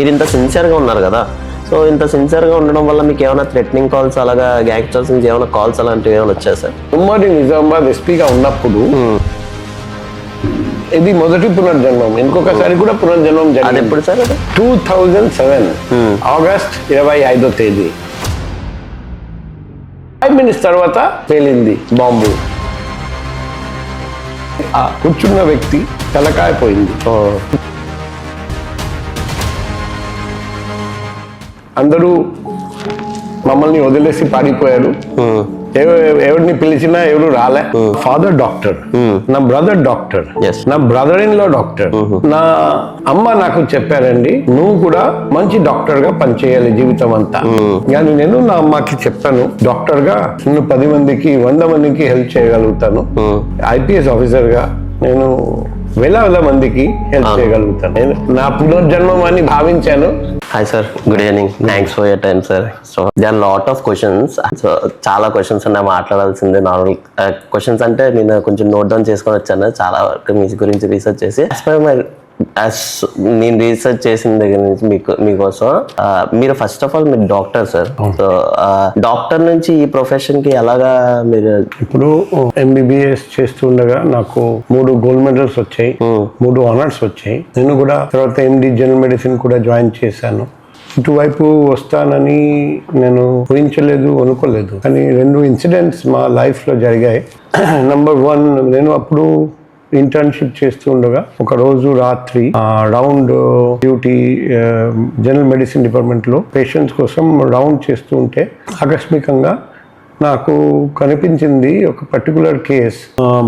మీరు ఇంత సిన్సియర్గా ఉన్నారు కదా, సో ఇంత సిన్సియర్గా ఉండడం వల్ల మీకు ఏమైనా థ్రెటనింగ్ కాల్స్ అలాగా గ్యాంగ్స్టర్స్ నుంచి ఏమైనా కాల్స్ అలాంటివి ఏమైనా వచ్చాయి సార్? ఉమ్మడి నిజామాబాద్ ఎస్పీగా ఉన్నప్పుడు ఇది మొదటి పునర్జన్మం, ఇంకొకసారి కూడా పునర్జన్మం అది జరిగింది. ఎప్పుడు సార్? అది 2007 ఆగస్ట్ 25వ తేదీ 5 minutes తర్వాత పేలింది బాంబు. ఆ కూర్చున్న వ్యక్తి తలకాయ పోయింది. అందరూ మమ్మల్ని వదిలేసి పారిపోయారు. ఎవరిని పిలిచినా ఎవరు రాలే. ఫాదర్ డాక్టర్, నా బ్రదర్ డాక్టర్, నా బ్రదర్ ఇన్ లా డాక్టర్, నా అమ్మ నాకు చెప్పారండి, నువ్వు కూడా మంచి డాక్టర్ గా పనిచేయాలి జీవితం అంతా. కానీ నేను నా అమ్మకి చెప్పాను, డాక్టర్ గా నేను 10 మందికి 100 మందికి హెల్ప్ చేయగలుగుతాను. ఐపీఎస్ ఆఫీసర్ గా నేను వేల మందికి హెల్ప్ చేయగలుగుతాను. నేను నా పునర్జన్మం అని భావించాను. Hi sir, good evening. Thanks for your time sir. So they are lot of questions. So చాలా క్వశ్చన్స్ ఉన్నాయి, మాట్లాడాల్సిందే. నార్మల్ క్వశ్చన్స్ అంటే నేను కొంచెం నోట్ డౌన్ చేసుకొని వచ్చాను చాలా వరకు మీ గురించి రీసెర్చ్ చేసి. నేను రీసెర్చ్ చేసిన దగ్గర నుంచి మీకోసం మీరు ఫస్ట్ ఆఫ్ ఆల్ మీరు డాక్టర్ సార్. సో డాక్టర్ నుంచి ఈ ప్రొఫెషన్ కి ఎలాగా మీరు? ఇప్పుడు ఎంబీబీఎస్ చేస్తుండగా నాకు 3 గోల్డ్ మెడల్స్ వచ్చాయి, 3 ఆనర్స్ వచ్చాయి. నేను కూడా తర్వాత ఎండి జనరల్ మెడిసిన్ కూడా జాయిన్ చేశాను. ఇటువైపు వస్తానని నేను ఊహించలేదు, అనుకోలేదు. కానీ 2 ఇన్సిడెంట్స్ మా లైఫ్ లో జరిగాయి. నంబర్ 1, నేను అప్పుడు ఇంటర్న్షిప్ చేస్తూ ఉండగా ఒక రోజు రాత్రి round duty general medicine department లో పేషెంట్స్ కోసం రౌండ్ చేస్తూ ఉంటే ఆకస్మికంగా నాకు కనిపించింది ఒక పర్టికులర్ కేస్,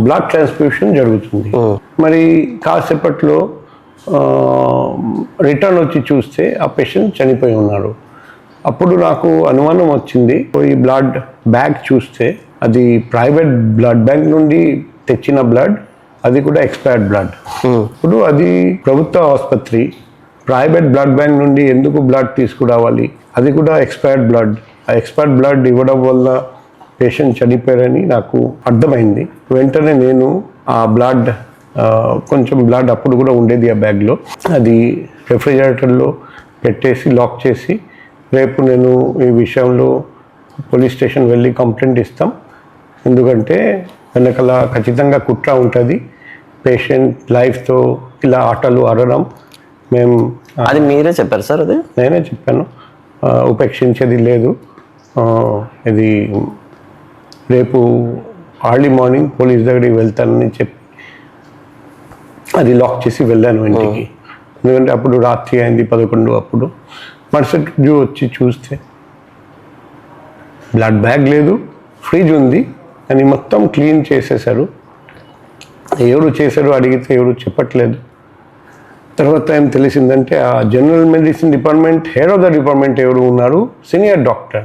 బ్లడ్ ట్రాన్స్ఫ్యూషన్ జరుగుతుంది. మరి కాసేపట్లో రిటర్న్ వచ్చి చూస్తే ఆ పేషెంట్ చనిపోయి ఉన్నాడు. అప్పుడు నాకు అనుమానం వచ్చింది. ఈ బ్లడ్ బ్యాగ్ చూస్తే అది ప్రైవేట్ బ్లడ్ బ్యాంక్ నుండి తెచ్చిన బ్లడ్, అది కూడా ఎక్స్పైర్డ్ బ్లడ్. ఇప్పుడు అది ప్రభుత్వ ఆసుపత్రి, ప్రైవేట్ బ్లడ్ బ్యాంక్ నుండి ఎందుకు బ్లడ్ తీసుకురావాలి? అది కూడా ఎక్స్పైర్డ్ బ్లడ్. ఆ ఎక్స్పైర్డ్ బ్లడ్ ఇవ్వడం వల్ల పేషెంట్ చనిపోయారని నాకు అర్థమైంది. వెంటనే నేను ఆ బ్లడ్, కొంచెం బ్లడ్ అప్పుడు కూడా ఉండేది ఆ బ్యాగ్లో, అది రెఫ్రిజిరేటర్లో పెట్టేసి లాక్ చేసి, రేపు నేను ఈ విషయంలో పోలీస్ స్టేషన్ వెళ్ళి కంప్లైంట్ ఇస్తాం. ఎందుకంటే వెనకాల ఖచ్చితంగా కుట్ర ఉంటుంది. పేషెంట్ లైఫ్తో ఇలా ఆటలు ఆడడం మేము. అది మీరే చెప్పారు సార్? అది నేనే చెప్పాను, ఉపేక్షించేది లేదు. ఇది రేపు ఎర్లీ మార్నింగ్ పోలీస్ దగ్గరికి వెళ్తానని చెప్పి అది లాక్ చేసి వెళ్ళాను ఇంటికి. ఎందుకంటే అప్పుడు రాత్రి అయింది 11. అప్పుడు మరుసటి రోజు వచ్చి చూస్తే బ్లడ్ బ్యాగ్ లేదు, ఫ్రిడ్జ్ ఉంది, అని మొత్తం క్లీన్ చేసేసారు. ఎవరు చేశారు అడిగితే ఎవరు చెప్పట్లేదు. తర్వాత ఏం తెలిసిందంటే ఆ general medicine department head of the department ఎవరు ఉన్నారు, సీనియర్ డాక్టర్,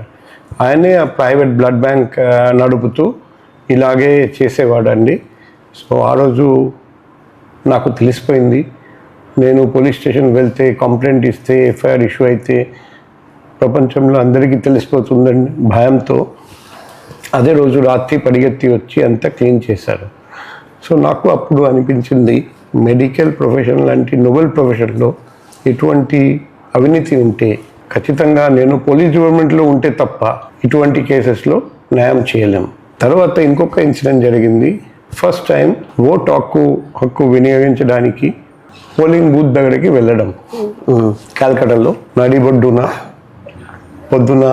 ఆయనే ఆ ప్రైవేట్ బ్లడ్ బ్యాంక్ నడుపుతూ ఇలాగే చేసేవాడండి. సో ఆ రోజు నాకు తెలిసిపోయింది. నేను పోలీస్ స్టేషన్ వెళ్తే, కంప్లైంట్ ఇస్తే, ఎఫ్ఐఆర్ ఇష్యూ అయితే ప్రపంచంలో అందరికీ తెలిసిపోతుందండి భయంతో. అదే రోజు రాత్రి పరిగెత్తి వచ్చి అంతా క్లీన్ చేశారు. సో నాకు అప్పుడు అనిపించింది, మెడికల్ ప్రొఫెషన్ లాంటి నోబెల్ ప్రొఫెషన్లో ఇటువంటి అవినీతి ఉంటే ఖచ్చితంగా నేను పోలీస్ డిపార్ట్మెంట్లో ఉంటే తప్ప ఇటువంటి కేసెస్లో న్యాయం చేయలేం. తర్వాత ఇంకొక ఇన్సిడెంట్ జరిగింది. ఫస్ట్ టైం ఓట్ హక్కు వినియోగించడానికి పోలింగ్ బూత్ దగ్గరికి వెళ్ళడం కాల్కటాలో నడిబొడ్డున పొద్దున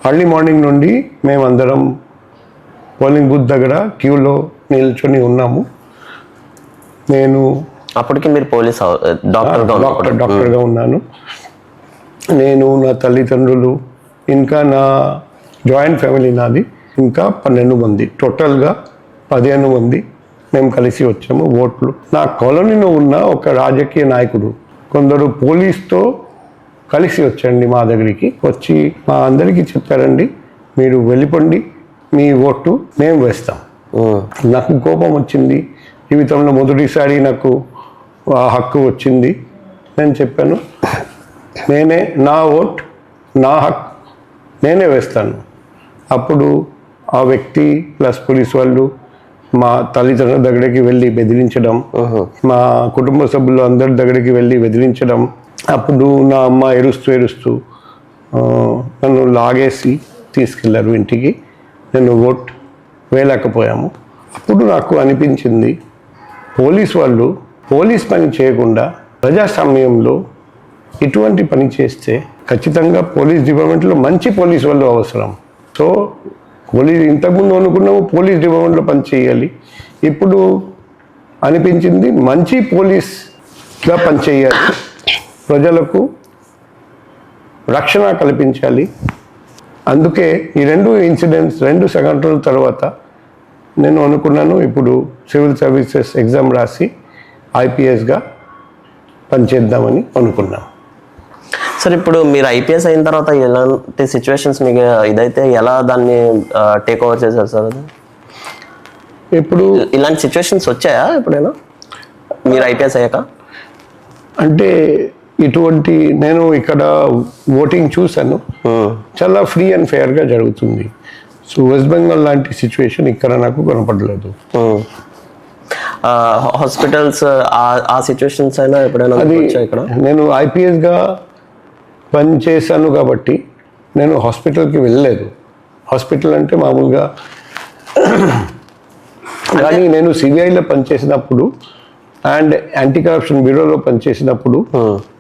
ఎర్లీ మార్నింగ్ నుండి మేమందరం పోలింగ్ బూత్ దగ్గర క్యూలో నిల్చొని ఉన్నాము. నేను అప్పటికి మీరు పోలీస్ డాక్టర్గా ఉన్నాను. నేను, నా తల్లిదండ్రులు, ఇంకా నా జాయింట్ ఫ్యామిలీ నాది, ఇంకా 12 మంది, టోటల్గా 15 మంది మేము కలిసి వచ్చాము ఓట్లు. నా కాలనీలో ఉన్న ఒక రాజకీయ నాయకుడు కొందరు పోలీస్తో కలిసి వచ్చండి మా దగ్గరికి వచ్చి మా అందరికీ చెప్పారండి, మీరు వెళ్ళిపోండి, మీ ఓటు మేము వేస్తాం. నాకు కోపం వచ్చింది. జీవితంలో మొదటిసారి నాకు ఆ హక్కు వచ్చింది. నేను చెప్పాను, నేనే నా ఓట్, నా హక్కు నేనే వేస్తాను. అప్పుడు ఆ వ్యక్తి ప్లస్ పోలీస్ వాళ్ళు మా తల్లిదండ్రుల దగ్గరికి వెళ్ళి బెదిరించడం, మా కుటుంబ సభ్యులు అందరి దగ్గరికి వెళ్ళి బెదిరించడం, అప్పుడు నా అమ్మ ఏడుస్తూ నన్ను లాగేసి తీసుకెళ్లారు ఇంటికి. నేను ఓట్ వేయలేకపోయాము. అప్పుడు నాకు అనిపించింది, పోలీస్ వాళ్ళు పోలీస్ పని చేయకుండా ప్రజాస్వామ్యంలో ఇటువంటి పని చేస్తే ఖచ్చితంగా పోలీస్ డిపార్ట్మెంట్లో మంచి పోలీస్ వాళ్ళు అవసరం. సో ఇంతకుముందు అనుకున్నాము పోలీస్ డిపార్ట్మెంట్లో పని చేయాలి. ఇప్పుడు అనిపించింది మంచి పోలీస్గా పనిచేయాలి, ప్రజలకు రక్షణ కల్పించాలి. అందుకే ఈ రెండు సంఘటనల తర్వాత నేను అనుకున్నాను, ఇప్పుడు సివిల్ సర్వీసెస్ ఎగ్జామ్ రాసి ఐపీఎస్గా పనిచేద్దామని అనుకున్నాను. సార్ ఇప్పుడు మీరు ఐపీఎస్ అయిన తర్వాత ఎలాంటి సిచ్యువేషన్స్ మీకు ఇదైతే ఎలా దాన్ని టేక్ ఓవర్ చేశారు సార్? అది ఇప్పుడు ఇలాంటి సిచ్యువేషన్స్ వచ్చాయా ఎప్పుడైనా మీరు ఐపీఎస్ అయ్యాక? అంటే ఇటువంటి నేను ఇక్కడ ఓటింగ్ చూశాను, చాలా ఫ్రీ అండ్ ఫెయిర్గా జరుగుతుంది. సో వెస్ట్ బెంగాల్ లాంటి సిచ్యువేషన్ ఇక్కడ నాకు కనపడలేదు. హాస్పిటల్స్ ఆ సిచ్యువేషన్స్ అయినా ఎప్పుడైనా అది వచ్చాయి ఇక్కడ? నేను ఐపీఎస్గా పని చేశాను కాబట్టి నేను హాస్పిటల్కి వెళ్ళలేదు. హాస్పిటల్ అంటే మామూలుగా కానీ నేను సిబిఐలో పనిచేసినప్పుడు అండ్ యాంటీ కరప్షన్ బ్యూరోలో పనిచేసినప్పుడు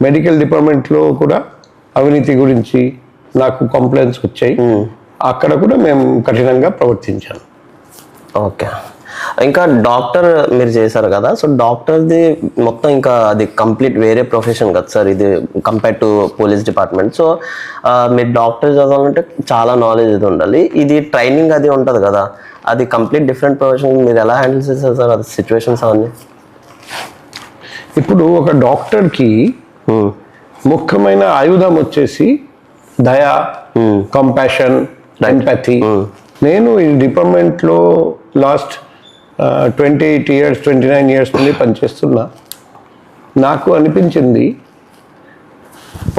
మెడికల్ డిపార్ట్మెంట్లో కూడా అవినీతి గురించి నాకు కంప్లైంట్స్ వచ్చాయి. అక్కడ కూడా మేము కఠినంగా ప్రవర్తించాను. ఓకే. ఇంకా డాక్టర్ మీరు చేశారు కదా, సో డాక్టర్ది మొత్తం ఇంకా అది కంప్లీట్ వేరే ప్రొఫెషన్ కదా సార్ ఇది compare to police department. So మీరు డాక్టర్ చదవాలంటే చాలా నాలెడ్జ్ ఇది ఉండాలి. ఇది ట్రైనింగ్ అది ఉంటుంది కదా, అది కంప్లీట్ డిఫరెంట్ ప్రొఫెషన్. మీరు ఎలా హ్యాండిల్ చేస్తారు సార్ అది సిచ్యువేషన్స్ అవన్నీ? ఇప్పుడు ఒక డాక్టర్కి ముఖ్యమైన ఆయుధం వచ్చేసి దయ, కంపాషన్, ఎంపథీ. నేను ఈ డిపార్ట్మెంట్లో లాస్ట్ 28 years 29 years నుండి పనిచేస్తున్నా. నాకు అనిపించింది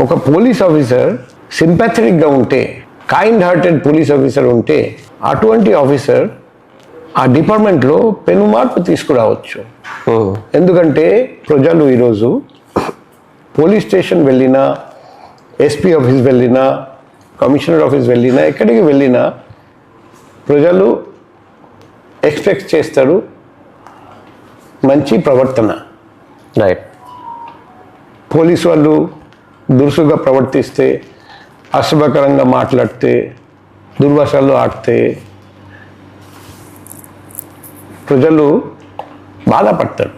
ఒక పోలీస్ ఆఫీసర్ సింపాథెటిక్గా ఉంటే, కైండ్ హార్టెడ్ పోలీస్ ఆఫీసర్ ఉంటే అటువంటి ఆఫీసర్ ఆ డిపార్ట్మెంట్లో పెను మార్పు తీసుకురావచ్చు. ఎందుకంటే ప్రజలు ఈరోజు పోలీస్ స్టేషన్ వెళ్ళినా, ఎస్పీ ఆఫీస్ వెళ్ళినా, కమిషనర్ ఆఫీస్ వెళ్ళినా, ఎక్కడికి వెళ్ళినా ప్రజలు ఎక్స్పెక్ట్ చేస్తారు మంచి ప్రవర్తన. రైట్. పోలీసు వాళ్ళు దురుసుగా ప్రవర్తిస్తే, అశుభకరంగా మాట్లాడితే, దుర్భాషలు ఆడితే ప్రజలు బాధపడతారు.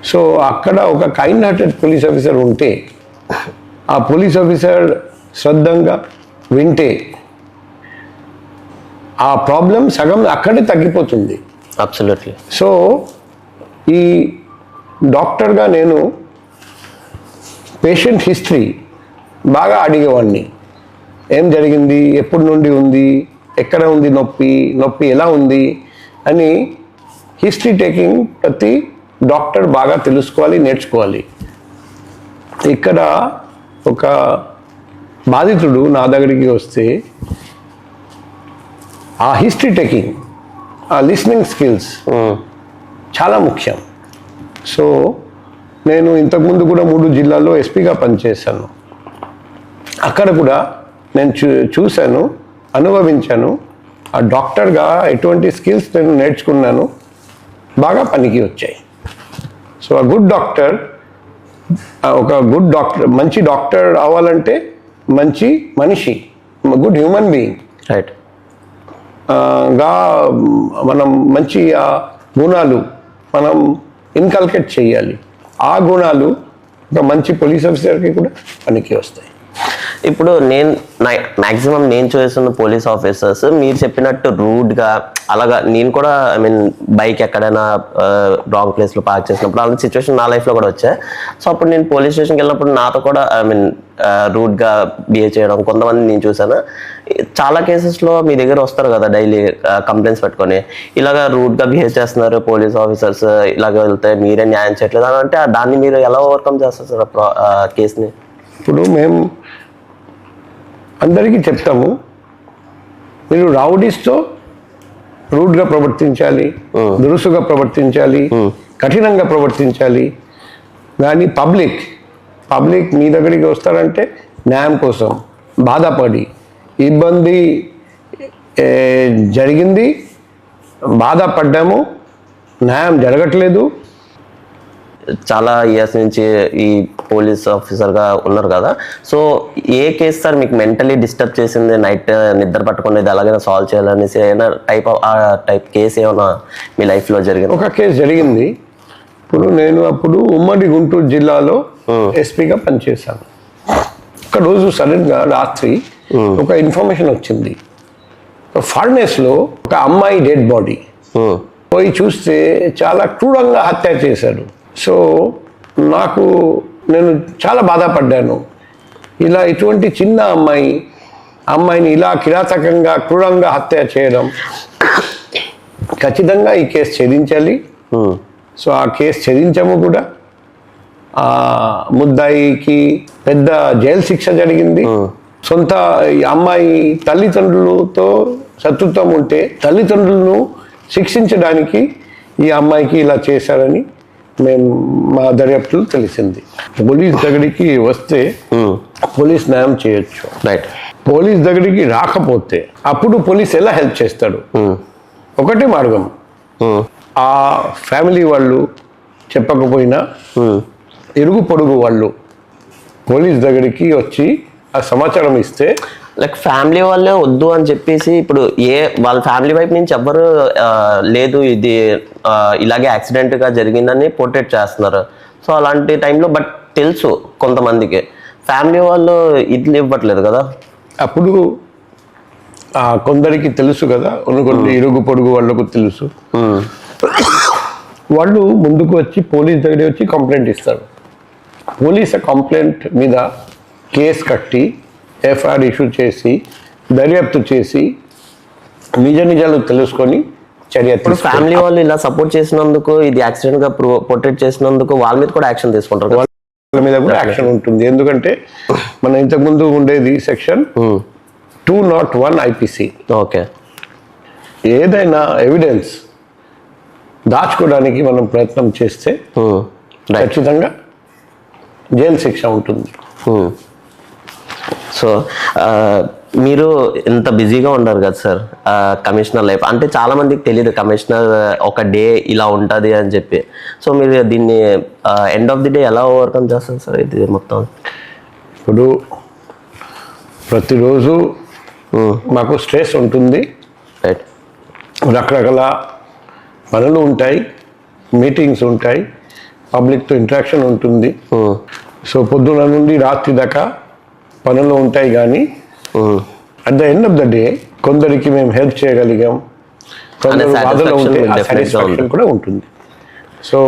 సో అక్కడ ఒక కైండ్ హార్టెడ్ పోలీస్ ఆఫీసర్ ఉంటే, ఆ పోలీస్ ఆఫీసర్ శ్రద్ధంగా వింటే ఆ ప్రాబ్లం సగం అక్కడే తగ్గిపోతుంది. అబ్సల్యూట్లీ. సో ఈ డాక్టర్గా నేను పేషెంట్ హిస్టరీ బాగా అడిగేవాడిని. ఏం జరిగింది, ఎప్పటి నుండి ఉంది, ఎక్కడ ఉంది నొప్పి ఎలా ఉంది అని హిస్టరీ టేకింగ్ ప్రతి డాక్టర్ బాగా తెలుసుకోవాలి, నేర్చుకోవాలి. ఇక్కడ ఒక బాధితుడు నా దగ్గరికి వస్తే ఆ హిస్టరీ టేకింగ్, ఆ లిస్నింగ్ స్కిల్స్ చాలా ముఖ్యం. సో నేను ఇంతకుముందు కూడా 3 జిల్లాల్లో ఎస్పీగా పనిచేశాను. అక్కడ కూడా నేను చూశాను, అనుభవించాను. ఆ డాక్టర్గా ఎటువంటి స్కిల్స్ నేను నేర్చుకున్నాను, బాగా పనికి వచ్చాయి. సో ఆ గుడ్ డాక్టర్, మంచి డాక్టర్ అవ్వాలంటే మంచి మనిషి, గుడ్ హ్యూమన్ బీయింగ్ రైట్ గా మనం మంచి గుణాలు మనం ఇన్కల్కేట్ చేయాలి. ఆ గుణాలు ఒక మంచి పోలీస్ ఆఫీసర్కి కూడా పనికి వస్తాయి. ఇప్పుడు మ్యాక్సిమం నేను చూస్తున్న పోలీస్ ఆఫీసర్స్ మీరు చెప్పినట్టు రూడ్గా అలాగా నేను కూడా ఐ మీన్ బైక్ ఎక్కడైనా రాంగ్ ప్లేస్లో పార్క్ చేసినప్పుడు అలాంటి సిచ్యువేషన్ నా లైఫ్లో కూడా వచ్చాయి. సో అప్పుడు నేను పోలీస్ స్టేషన్కి వెళ్ళినప్పుడు నాతో కూడా ఐ మీన్ రూడ్గా బిహేవ్ చేయడం కొంతమంది నేను చూసాను. చాలా కేసెస్లో మీ దగ్గర వస్తారు కదా డైలీ కంప్లైంట్స్ పెట్టుకొని, ఇలాగ రూడ్గా బిహేవ్ చేస్తున్నారు పోలీస్ ఆఫీసర్స్, ఇలాగ వెళ్తే మీరే న్యాయం చేయట్లేదు అని అంటే దాన్ని మీరు ఎలా ఓవర్కమ్ చేస్తారు సార్ కేసుని? ఇప్పుడు మేము అందరికీ చెప్తాము, మీరు రౌడీస్తో రూడ్గా ప్రవర్తించాలి, దురుసుగా ప్రవర్తించాలి, కఠినంగా ప్రవర్తించాలి. కానీ పబ్లిక్ మీ దగ్గరికి వస్తారంటే న్యాయం కోసం బాధపడి ఇబ్బంది జరిగింది, బాధపడ్డాము, న్యాయం జరగట్లేదు. చాలా ఇయర్స్ నుంచి ఈ పోలీస్ ఆఫీసర్గా ఉన్నారు కదా, సో ఏ కేసు సార్ మీకు మెంటలీ డిస్టర్బ్ చేసింది, నైట్ నిద్ర పట్టుకునేది ఎలాగైనా సాల్వ్ చేయాలనేసి ఏమైనా టైప్ కేసు ఏమైనా మీ లైఫ్లో జరిగింది? ఒక కేసు జరిగింది. ఇప్పుడు నేను అప్పుడు ఉమ్మడి గుంటూరు జిల్లాలో ఎస్పీగా పనిచేశాను. ఒక రోజు సడన్గా రాత్రి ఒక ఇన్ఫర్మేషన్ వచ్చింది, ఫార్నెస్లో ఒక అమ్మాయి డెడ్ బాడీ పోయి చూస్తే చాలా క్రూరంగా హత్య చేశారు. సో నేను చాలా బాధపడ్డాను. ఇలా ఇటువంటి చిన్న అమ్మాయిని ఇలా కిరాతకంగా క్రూరంగా హత్య చేయడం, ఖచ్చితంగా ఈ కేసు ఛేదించాలి. సో ఆ కేసు ఛేదించాము కూడా. ఆ ముద్దాయికి పెద్ద జైలు శిక్ష జరిగింది. సొంత ఈ అమ్మాయి తల్లిదండ్రులతో శత్రుత్వం ఉంటే తల్లిదండ్రులను శిక్షించడానికి ఈ అమ్మాయికి ఇలా చేశారని మా దర్యాప్తులో తెలిసింది. పోలీస్ దగ్గరికి వస్తే పోలీస్ న్యాయం చేయొచ్చు, రైట్. పోలీస్ దగ్గరికి రాకపోతే అప్పుడు పోలీస్ ఎలా హెల్ప్ చేస్తాడు? ఒకటే మార్గం, ఆ ఫ్యామిలీ వాళ్ళు చెప్పకపోయినా ఇరుగు పొరుగు వాళ్ళు పోలీస్ దగ్గరికి వచ్చి ఆ సమాచారం ఇస్తే, లైక్ ఫ్యామిలీ వాళ్ళే వద్దు అని చెప్పేసి ఇప్పుడు వాళ్ళ ఫ్యామిలీ వైపు నుంచి ఎవ్వరు లేదు ఇది ఇలాగే యాక్సిడెంట్గా జరిగిందని పోర్ట్రేట్ చేస్తున్నారు. సో అలాంటి టైంలో బట్ తెలుసు కొంతమందికి, ఫ్యామిలీ వాళ్ళు ఇది ఇవ్వట్లేదు కదా. అప్పుడు కొందరికి తెలుసు కదా, కొన్ని ఇరుగు పొరుగు వాళ్ళకు తెలుసు. వాళ్ళు ముందుకు వచ్చి పోలీస్ దగ్గర వచ్చి కంప్లైంట్ ఇస్తారు. పోలీస్ కంప్లైంట్ మీద కేసు కట్టి ఎఫ్ఐఆర్ ఇష్యూ చేసి దర్యాప్తు చేసి నిజాలు తెలుసుకొని చర్య. ఫ్యామిలీ వాళ్ళు ఇలా సపోర్ట్ చేసినందుకు, ఇది యాక్సిడెంట్ గా పోర్ట్రేట్ చేసినందుకు వాళ్ళ మీద కూడా యాక్షన్ తీసుకుంటారు. వాళ్ళ మీద కూడా యాక్షన్ ఉంటుంది. ఎందుకంటే మన ఇంతకుముందు ఉండేది సెక్షన్ 201 IPC. ఓకే. ఏదైనా ఎవిడెన్స్ దాచుకోవడానికి మనం ప్రయత్నం చేస్తే ఖచ్చితంగా జైలు శిక్ష ఉంటుంది. సో మీరు ఎంత బిజీగా ఉన్నారు కదా సార్ కమిషనర్ లైఫ్, అంటే చాలా మందికి తెలియదు కమిషనర్ ఒక డే ఇలా ఉంటుంది అని చెప్పి. సో మీరు దీన్ని ఎండ్ ఆఫ్ ది డే ఎలా ఓవర్కమ్ చేస్తారు సార్ ఇది మొత్తం? ఇప్పుడు ప్రతిరోజు మాకు స్ట్రెస్ ఉంటుంది, రైట్. రకరకాల పనులు ఉంటాయి, మీటింగ్స్ ఉంటాయి, పబ్లిక్తో ఇంటరాక్షన్ ఉంటుంది. సో పొద్దున నుండి రాత్రి దాకా పనులు ఉంటాయి. కానీ at the end of the day కొందరికి మేము హెల్ప్ చేయగలిగాం, కొందరు బాధలో ఉంటే సాటిస్ఫాక్షన్ కూడా ఉంటుంది. సో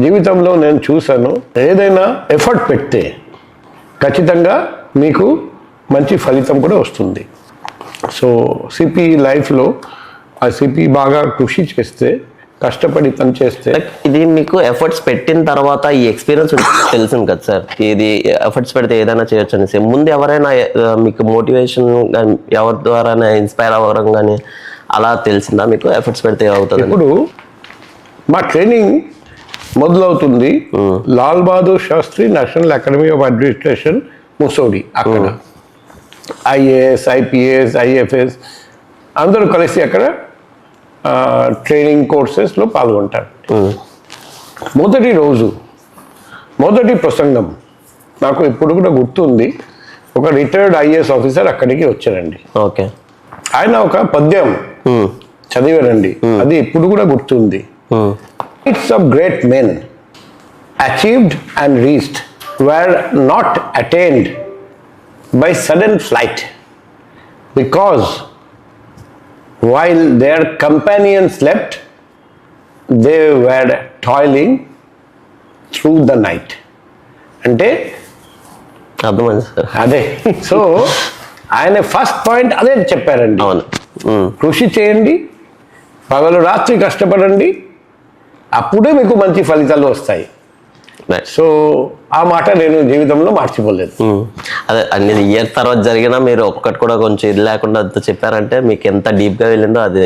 జీవితంలో నేను చూశాను, ఏదైనా ఎఫర్ట్ పెడితే ఖచ్చితంగా మీకు మంచి ఫలితం కూడా వస్తుంది. సో సిపి లైఫ్లో ఆ సిపి బాగా కృషి చేస్తే, కష్టపడి పని చేస్తే, ఇది మీకు ఎఫర్ట్స్ పెట్టిన తర్వాత ఈ ఎక్స్పీరియన్స్ తెలిసింది కదా సార్, ఇది ఎఫర్ట్స్ పెడితే ఏదైనా చేయొచ్చు అనేసి. ముందు ఎవరైనా మీకు మోటివేషన్ ఎవరి ద్వారా ఇన్స్పైర్ అవ్వడం కానీ అలా తెలిసిందా మీకు ఎఫర్ట్స్ పెడితే అవుతుంది? ఇప్పుడు మా ట్రైనింగ్ మొదలవుతుంది Lal Bahadur Shastri national academy of administration Mussoorie. అక్కడ IAS, IPS, IFS అందరూ కలిసి అక్కడ ట్రైనింగ్ కోర్సెస్లో పాల్గొంటారు. మొదటి రోజు మొదటి ప్రసంగం నాకు ఇప్పుడు కూడా గుర్తుంది. ఒక రిటైర్డ్ IAS ఆఫీసర్ అక్కడికి వచ్చారండి. ఓకే. ఆయన ఒక పద్యం చదివారండి, అది ఇప్పుడు కూడా గుర్తుంది. It's of great men achieved and reached were not attained by sudden flight, because while their companions slept, they were toiling through the night. అంటే అర్థమైంది సార్. అదే. సో ఆయన ఫస్ట్ పాయింట్ అదే చెప్పారండి. అవును. కృషి చేయండి, పగలు రాత్రి కష్టపడండి, అప్పుడే మీకు మంచి ఫలితాలు వస్తాయి. సో ఆ మాట నేను జీవితంలో మర్చిపోలేదు. అదే అన్ని ఇయర్ తర్వాత జరిగినా మీరు ఒక్కటి కూడా కొంచెం ఇది లేకుండా అంత చెప్పారంటే మీకు ఎంత డీప్గా వెళ్ళిందో అది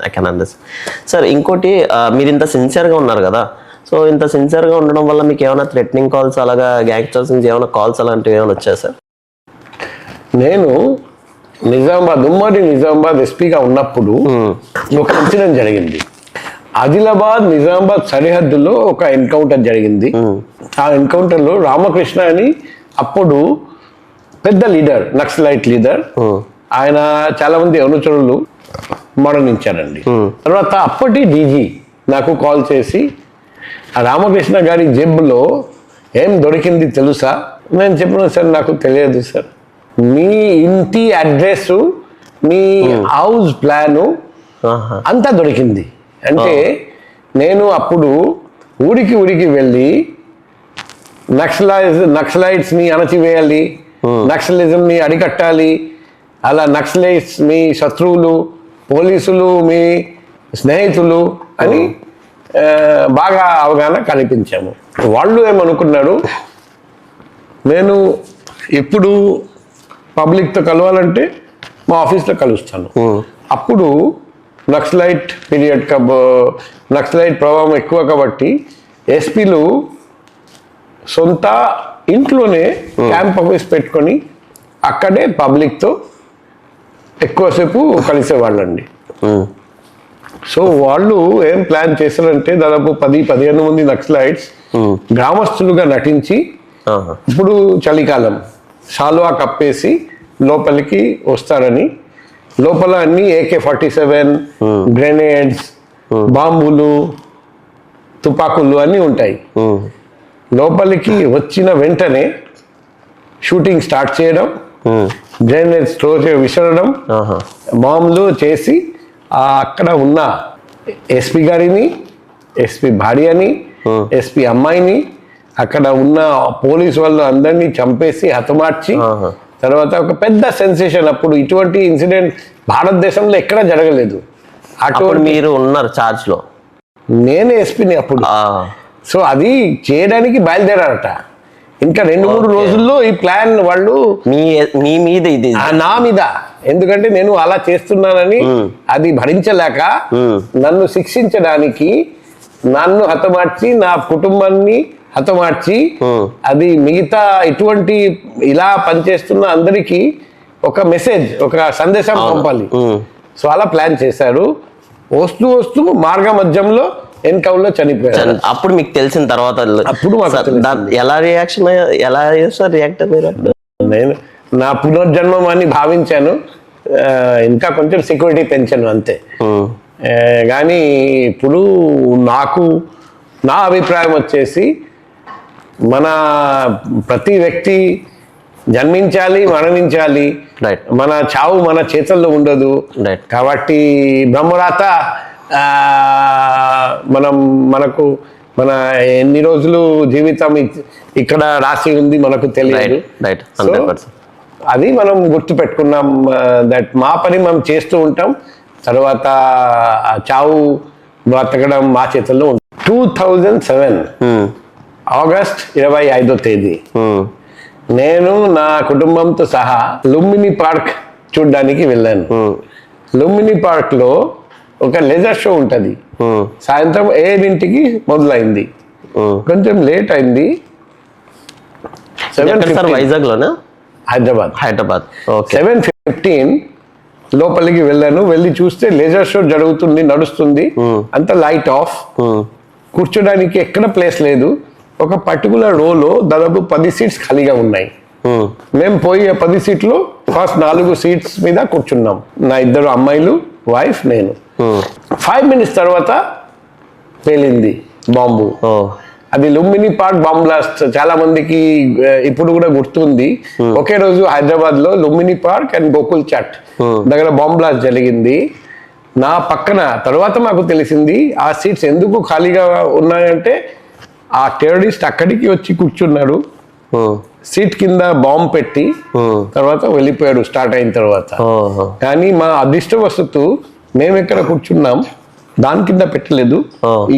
ఐ కెన్ అండర్స్టాండ్ సార్. ఇంకోటి మీరు ఇంత సిన్సియర్గా ఉన్నారు కదా, సో ఇంత సిన్సియర్గా ఉండడం వల్ల మీకు ఏమైనా థ్రెటనింగ్ కాల్స్ అలాగా గ్యాంగ్స్టర్స్ నుంచి ఏమైనా కాల్స్ అలాంటివి ఏమైనా వచ్చాయి సార్? నేను ఉమ్మడి నిజామాబాద్ ఎస్పీగా ఉన్నప్పుడు ఒక ఇన్సిడెంట్ జరిగింది. ఆదిలాబాద్ నిజామాబాద్ సరిహద్దులో ఒక ఎన్కౌంటర్ జరిగింది. ఆ ఎన్కౌంటర్లో రామకృష్ణ అని అప్పుడు పెద్ద లీడర్, నక్సలైట్ లీడర్, ఆయన చాలా మంది అనుచరులు మరణించారండి. తర్వాత అప్పటి డీజీ నాకు కాల్ చేసి, ఆ రామకృష్ణ గారి జేబులో ఏం దొరికింది తెలుసా? నేను చెప్పిన, సార్ నాకు తెలియదు సార్, మీ ఇంటి అడ్రస్, మీ హౌస్ ప్లాను అంతా దొరికింది. అంటే నేను అప్పుడు ఊరికి వెళ్ళి నక్సలైట్స్ ని అణచివేయాలి, నక్సలిజం ని అరికట్టాలి, అలా నక్సలైట్స్ మీ శత్రువులు, పోలీసులు మీ స్నేహితులు అని బాగా అవగాహన కల్పించాము. వాళ్ళు ఏమనుకున్నారు, నేను ఎప్పుడు పబ్లిక్తో కలవాలంటే మా ఆఫీస్లో కలుస్తాను. అప్పుడు నక్సలైట్ పీరియడ్, నక్సలైట్ ప్రభావం ఎక్కువ కాబట్టి ఎస్పీలు సొంత ఇంట్లోనే క్యాంప్ ఆఫీస్ పెట్టుకొని అక్కడే పబ్లిక్తో ఎక్కువసేపు కలిసేవాళ్ళండి. సో వాళ్ళు ఏం ప్లాన్ చేశారంటే దాదాపు 10-15 మంది నక్సలైట్స్ గ్రామస్తులుగా నటించి, ఇప్పుడు చలికాలం షాల్వా కప్పేసి లోపలికి వస్తారని, లోపల అన్ని AK-47 గ్రెనేడ్స్, బాంబులు, తుపాకులు అన్నీ ఉంటాయి. లోపలికి వచ్చిన వెంటనే షూటింగ్ స్టార్ట్ చేయడం, గ్రెనేడ్స్ విసరడం, బాంబులు చేసి అక్కడ ఉన్న ఎస్పీ గారిని, ఎస్పీ భార్యని, ఎస్పీ అమ్మాయిని, అక్కడ ఉన్న పోలీసు వాళ్ళు అందరినీ చంపేసి హతమార్చి, తర్వాత ఒక పెద్ద సెన్సేషన్. అప్పుడు ఇటువంటి ఇన్సిడెంట్ భారతదేశంలో ఎక్కడా జరగలేదు. అప్పుడు మీరు ఉన్నారు చార్జ్ లో? నేనే ఎస్పీని అప్పుడు. సో అది చేయడానికి బయలుదేరారట. ఇంకా 2-3 రోజుల్లో ఈ ప్లాన్ వాళ్ళు మీ మీద, ఇది నా మీద, ఎందుకంటే నేను అలా చేస్తున్నానని అది భరించలేక నన్ను శిక్షించడానికి, నన్ను హతమార్చి, నా కుటుంబాన్ని హతమార్చి, అది మిగతా ఇటువంటి ఇలా పనిచేస్తున్న అందరికీ ఒక మెసేజ్, ఒక సందేశం పంపాలి. సో అలా ప్లాన్ చేశారు. వస్తూ మార్గ మధ్యంలో ఎన్కౌంటర్లో చనిపోయారు. అప్పుడు మీకు తెలిసిన తర్వాత అప్పుడు ఎలా రియాక్ట్ మీరు? నేను నా పునర్జన్మం అని భావించాను. ఇంకా కొంచెం సెక్యూరిటీ పెంచాను అంతే. కానీ ఇప్పుడు నా అభిప్రాయం వచ్చేసి, మన ప్రతి వ్యక్తి జన్మించాలి, మరణించాలి. మన చావు మన చేతుల్లో ఉండదు. కాబట్టి బ్రహ్మరాత మనకు మన ఎన్ని రోజులు జీవితం ఇక్కడ రాసి ఉంది మనకు తెలియదు. అది మనం గుర్తు పెట్టుకున్నాం. దట్ మా పని మనం చేస్తూ ఉంటాం, తర్వాత చావు బ్రతకడం మా చేతుల్లో ఉంది. 2007 ఆగస్ట్ 25వ తేదీ నేను నా కుటుంబంతో సహా లుంబిని పార్క్ చూడ్డానికి వెళ్ళాను. లుంబిని పార్క్ లో ఒక లెజర్ షో ఉంటది. సాయంత్రం 7ంటికి మొదలైంది. కొంచెం లేట్ అయింది. వైజాగ్ లోనా? హైదరాబాద్ 7:15 లోపలికి వెళ్ళాను. వెళ్ళి చూస్తే లేజర్ షో జరుగుతుంది, నడుస్తుంది. అంత లైట్ ఆఫ్, కూర్చోడానికి ఎక్కడ ప్లేస్ లేదు. ఒక పర్టికులర్ రోలో దాదాపు 10 సీట్స్ ఖాళీగా ఉన్నాయి. మేము పోయి 10 సీట్లు ఫస్ట్ 4 సీట్స్ మీద కూర్చున్నాం. నా 2 అమ్మాయిలు, వైఫ్, నేను. 5 మినిట్స్ తర్వాత పేలింది బాంబు. అది లుంబిని పార్క్ బాంబ్ బ్లాస్ట్. చాలా మందికి ఇప్పుడు కూడా గుర్తుంది. ఒకే రోజు హైదరాబాద్ లో లుంబిని పార్క్ అండ్ గోకుల్ చాట్ దగ్గర బాంబ్ బ్లాస్ట్ జరిగింది. నా పక్కన తర్వాత మాకు తెలిసింది ఆ సీట్స్ ఎందుకు ఖాళీగా ఉన్నాయంటే, ఆ టెర్రరిస్ట్ అక్కడికి వచ్చి కూర్చున్నాడు, సీట్ కింద బాంబ్ పెట్టి తర్వాత వెళ్ళిపోయాడు స్టార్ట్ అయిన తర్వాత. కానీ మా అదృష్టవశాత్తు మేము ఎక్కడ కూర్చున్నాం దాని కింద పెట్టలేదు.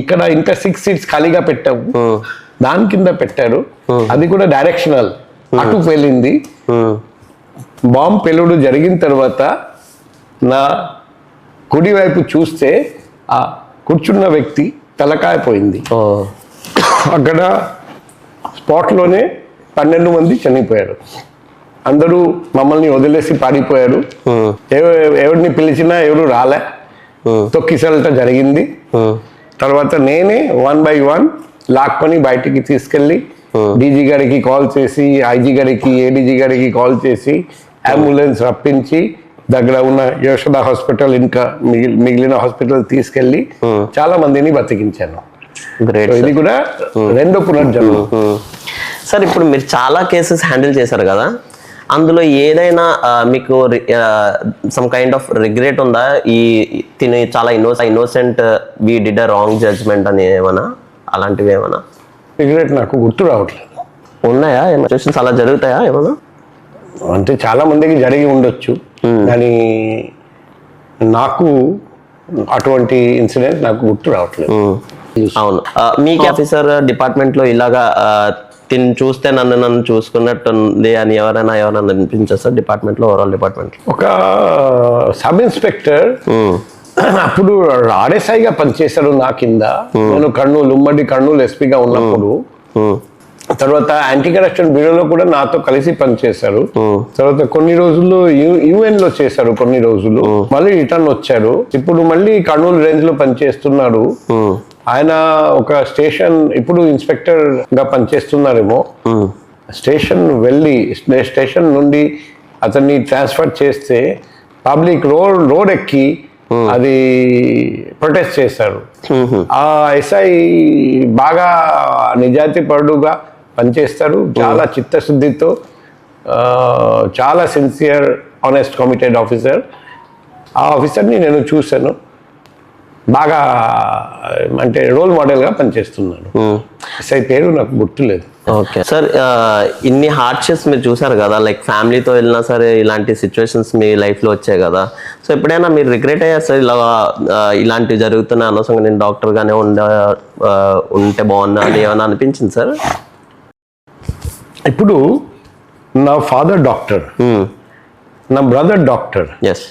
ఇక్కడ ఇంకా 6 సీట్స్ ఖాళీగా పెట్టాము, దాని కింద పెట్టారు. అది కూడా డైరెక్షనల్, అటు పేలింది. బాంబ్ పెలుడు జరిగిన తర్వాత నా కుడి వైపు చూస్తే ఆ కూర్చున్న వ్యక్తి తలకాయ పోయింది. అక్కడ స్పాట్లోనే 12 మంది చనిపోయారు. అందరూ మమ్మల్ని వదిలేసి పారిపోయారు. ఎవరిని పిలిచినా ఎవరు రాలే, తొక్కిసలట జరిగింది. తర్వాత నేనే 1 by 1 లాక్కొని బయటికి తీసుకెళ్ళి డీజీ గారికి కాల్ చేసి, ఐజీ గారికి, ఏడీజీ గారికి కాల్ చేసి అంబులెన్స్ రప్పించి దగ్గర ఉన్న యశోద హాస్పిటల్ ఇంకా మిగిలిన హాస్పిటల్ తీసుకెళ్ళి చాలా మందిని బతికించాను. గ్రేట్. ఇది కూడా రెండో పునర్జన్మ. సార్ ఇప్పుడు మీరు చాలా కేసెస్ హ్యాండిల్ చేశారు కదా, అందులో ఏదైనా మీకు సమ్ కైండ్ ఆఫ్ రిగ్రెట్ ఉందా? తిని చాలా innocent we did a wrong judgment అని ఏమైనా అలాంటివి ఏమైనా రిగ్రెట్ నాకు గుర్తు రావట్లేదు. ఉన్నాయా? ఏమైనా సిచ్యువేషన్స్ అలా జరుగుతాయా ఏమైనా? అంటే చాలా మందికి జరిగి ఉండొచ్చు, కానీ నాకు అటువంటి ఇన్సిడెంట్ నాకు గుర్తు రావట్లేదు. అవును. మీకు ఆఫీసర్ డిపార్ట్మెంట్ లో ఇలాగా తిని చూస్తే నన్ను చూసుకున్నట్టుంది అని ఎవరైనా అనిపించారు సార్ డిపార్ట్మెంట్ లో, ఓవరాల్ డిపార్ట్మెంట్ లో? ఒక సబ్ ఇన్స్పెక్టర్ అప్పుడు ఆర్ఎస్ఐగా పనిచేశాడు నా కింద. నేను ఉమ్మడి కర్నూలు ఎస్పీగా ఉన్నప్పుడు, తర్వాత యాంటీ కరప్షన్ బ్యూరోలో కూడా నాతో కలిసి పనిచేశారు. తర్వాత కొన్ని రోజులు UN లో చేశారు, కొన్ని రోజులు మళ్ళీ రిటర్న్ వచ్చారు. ఇప్పుడు మళ్ళీ కర్నూలు రేంజ్ లో పనిచేస్తున్నాడు. ఆయన ఒక స్టేషన్ ఇప్పుడు ఇన్స్పెక్టర్ గా పనిచేస్తున్నారేమో. స్టేషన్ నుండి అతన్ని ట్రాన్స్ఫర్ చేస్తే పబ్లిక్ రోడ్ ఎక్కి అది ప్రొటెస్ట్ చేశారు. ఆ ఎస్ఐ బాగా నిజాయితీ పరుడుగా పనిచేస్తారు, చాలా చిత్తశుద్ధితో, చాలా సిన్సియర్, ఆనెస్ట్, కమిటెడ్ ఆఫీసర్. ఆ ఆఫీసర్ని నేను చూశాను, బాగా అంటే రోల్ మోడల్గా పనిచేస్తున్నాడు. ఎస్ఐ పేరు నాకు గుర్తులేదు. ఓకే సార్, ఇన్ని హార్డ్షిప్స్ మీరు చూసారు కదా, లైక్ ఫ్యామిలీతో వెళ్ళినా సరే ఇలాంటి సిచ్యువేషన్స్ మీ లైఫ్లో వచ్చాయి కదా. సో ఎప్పుడైనా మీరు రిగ్రెట్ అయ్యారు సార్ ఇలా ఇలాంటివి జరుగుతున్నాయి, అనవసరంగా నేను డాక్టర్గానే ఉంటే బాగున్నా అని ఏమైనా అనిపించింది సార్? ఇప్పుడు నా ఫాదర్ డాక్టర్, నా బ్రదర్ డాక్టర్, ఎస్,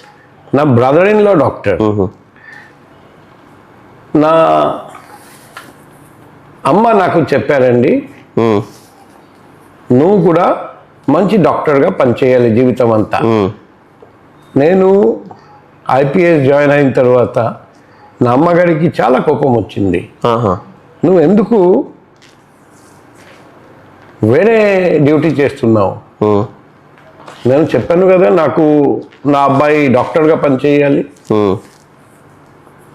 నా బ్రదర్ ఇన్ లా డాక్టర్, నా అమ్మ నాకు చెప్పారండి, నువ్వు కూడా మంచి డాక్టర్గా పనిచేయాలి జీవితం అంతా. నేను IPS జాయిన్ అయిన తర్వాత నా అమ్మగారికి చాలా కోపం వచ్చింది. నువ్వు ఎందుకు వేరే డ్యూటీ చేస్తున్నావు? నేను చెప్పాను కదా నాకు నా అబ్బాయి డాక్టర్గా పనిచేయాలి.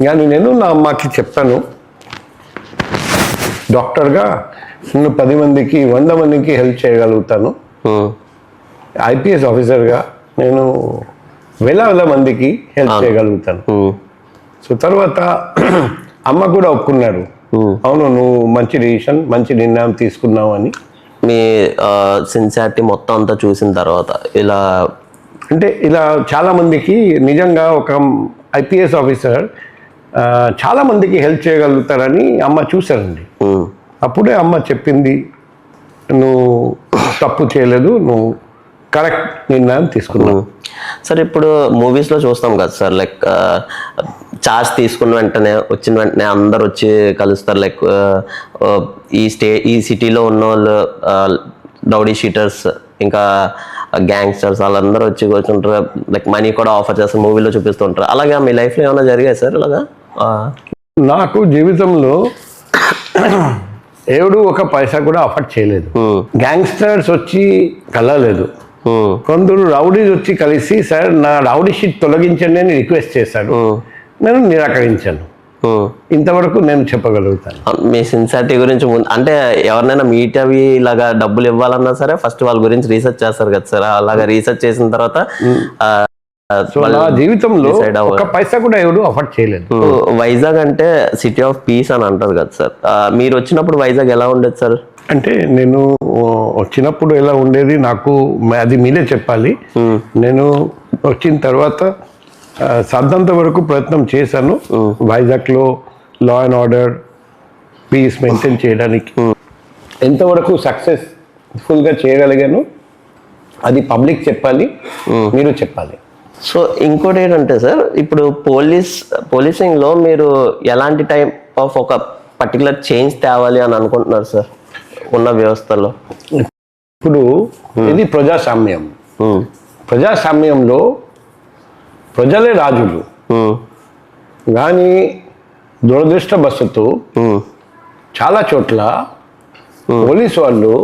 కానీ నేను నా అమ్మకి చెప్పాను, డాక్టర్గా నేను 10 మందికి 100 మందికి హెల్ప్ చేయగలుగుతాను. IPS ఆఫీసర్గా నేను వేల మందికి హెల్ప్ చేయగలుగుతాను. సో తర్వాత అమ్మ కూడా ఒప్పుకున్నారు, అవును నువ్వు మంచి డిసిషన్, మంచి నిర్ణయం తీసుకున్నావు అని. మీ సిన్సియారిటీ మొత్తం అంతా చూసిన తర్వాత ఇలా చాలా మందికి నిజంగా ఒక IPS ఆఫీసర్ చాలా మందికి హెల్ప్ చేయగలుగుతారని అమ్మ చూశారండి. అప్పుడే అమ్మ చెప్పింది, నువ్వు తప్పు చేయలేదు, నువ్వు కరెక్ట్ నిర్ణయం తీసుకున్నావు. సార్ ఇప్పుడు మూవీస్లో చూస్తాం కదా సార్, లైక్ ఛార్జ్ తీసుకున్న వచ్చిన వెంటనే అందరు వచ్చి కలుస్తారు. లైక్ ఈ సిటీలో ఉన్న వాళ్ళు రౌడీ షీటర్స్ ఇంకా గ్యాంగ్స్టర్స్ వాళ్ళందరూ వచ్చి కూర్చుంటారు, లైక్ మనీ కూడా ఆఫర్ చేస్తారు, మూవీలో చూపిస్తుంటారు. అలాగే మీ లైఫ్లో ఏమైనా జరిగాయి సార్ ఇలాగా? నాకు జీవితంలో ఎవడు ఒక పైసా కూడా ఆఫర్ చేయలేదు. గ్యాంగ్స్టర్స్ వచ్చి కలలేదు. కొందరు రౌడీస్ వచ్చి కలిసి సార్ నా రౌడీ షీట్ తొలగించండి అని రిక్వెస్ట్ చేశాడు, నేను నిరాకరించాను. ఇంతవరకు నేను చెప్పగలుగుతాను. మీ సిన్సియారిటీ గురించి అంటే ఎవరినైనా మీట్ అవి ఇలాగా డబ్బులు ఇవ్వాలన్నా సరే ఫస్ట్ వాళ్ళ గురించి రీసెర్చ్ చేస్తారు కదా సార్, అలాగా రీసెర్చ్ చేసిన తర్వాత నా జీవితంలో ఒక పైసా కూడా ఎవరు ఆఫర్ చేయలేదు. వైజాగ్ అంటే సిటీ ఆఫ్ పీస్ అని అంటారు కదా సార్, మీరు వచ్చినప్పుడు వైజాగ్ ఎలా ఉండేది సార్? అంటే నేను వచ్చినప్పుడు ఎలా ఉండేది నాకు అది మీరే చెప్పాలి. నేను వచ్చిన తర్వాత సాధ్యంత వరకు ప్రయత్నం చేశాను వైజాగ్లో law and order, peace maintain చేయడానికి. ఎంతవరకు సక్సెస్ఫుల్గా చేయగలిగాను అది పబ్లిక్ చెప్పాలి, మీరు చెప్పాలి. సో ఇంకోటి ఏంటంటే సార్, ఇప్పుడు పోలీసింగ్లో మీరు ఎలాంటి టైప్ ఆఫ్ ఒక పర్టికులర్ చేంజ్ తేవాలి అని అనుకుంటున్నారు సార్ ఉన్న వ్యవస్థలో? ఇప్పుడు ఇది ప్రజాస్వామ్యం. ప్రజాస్వామ్యంలో ప్రజలే రాజులు. కానీ దురదృష్టవశాత్తు చాలా చోట్ల పోలీసు వాళ్ళు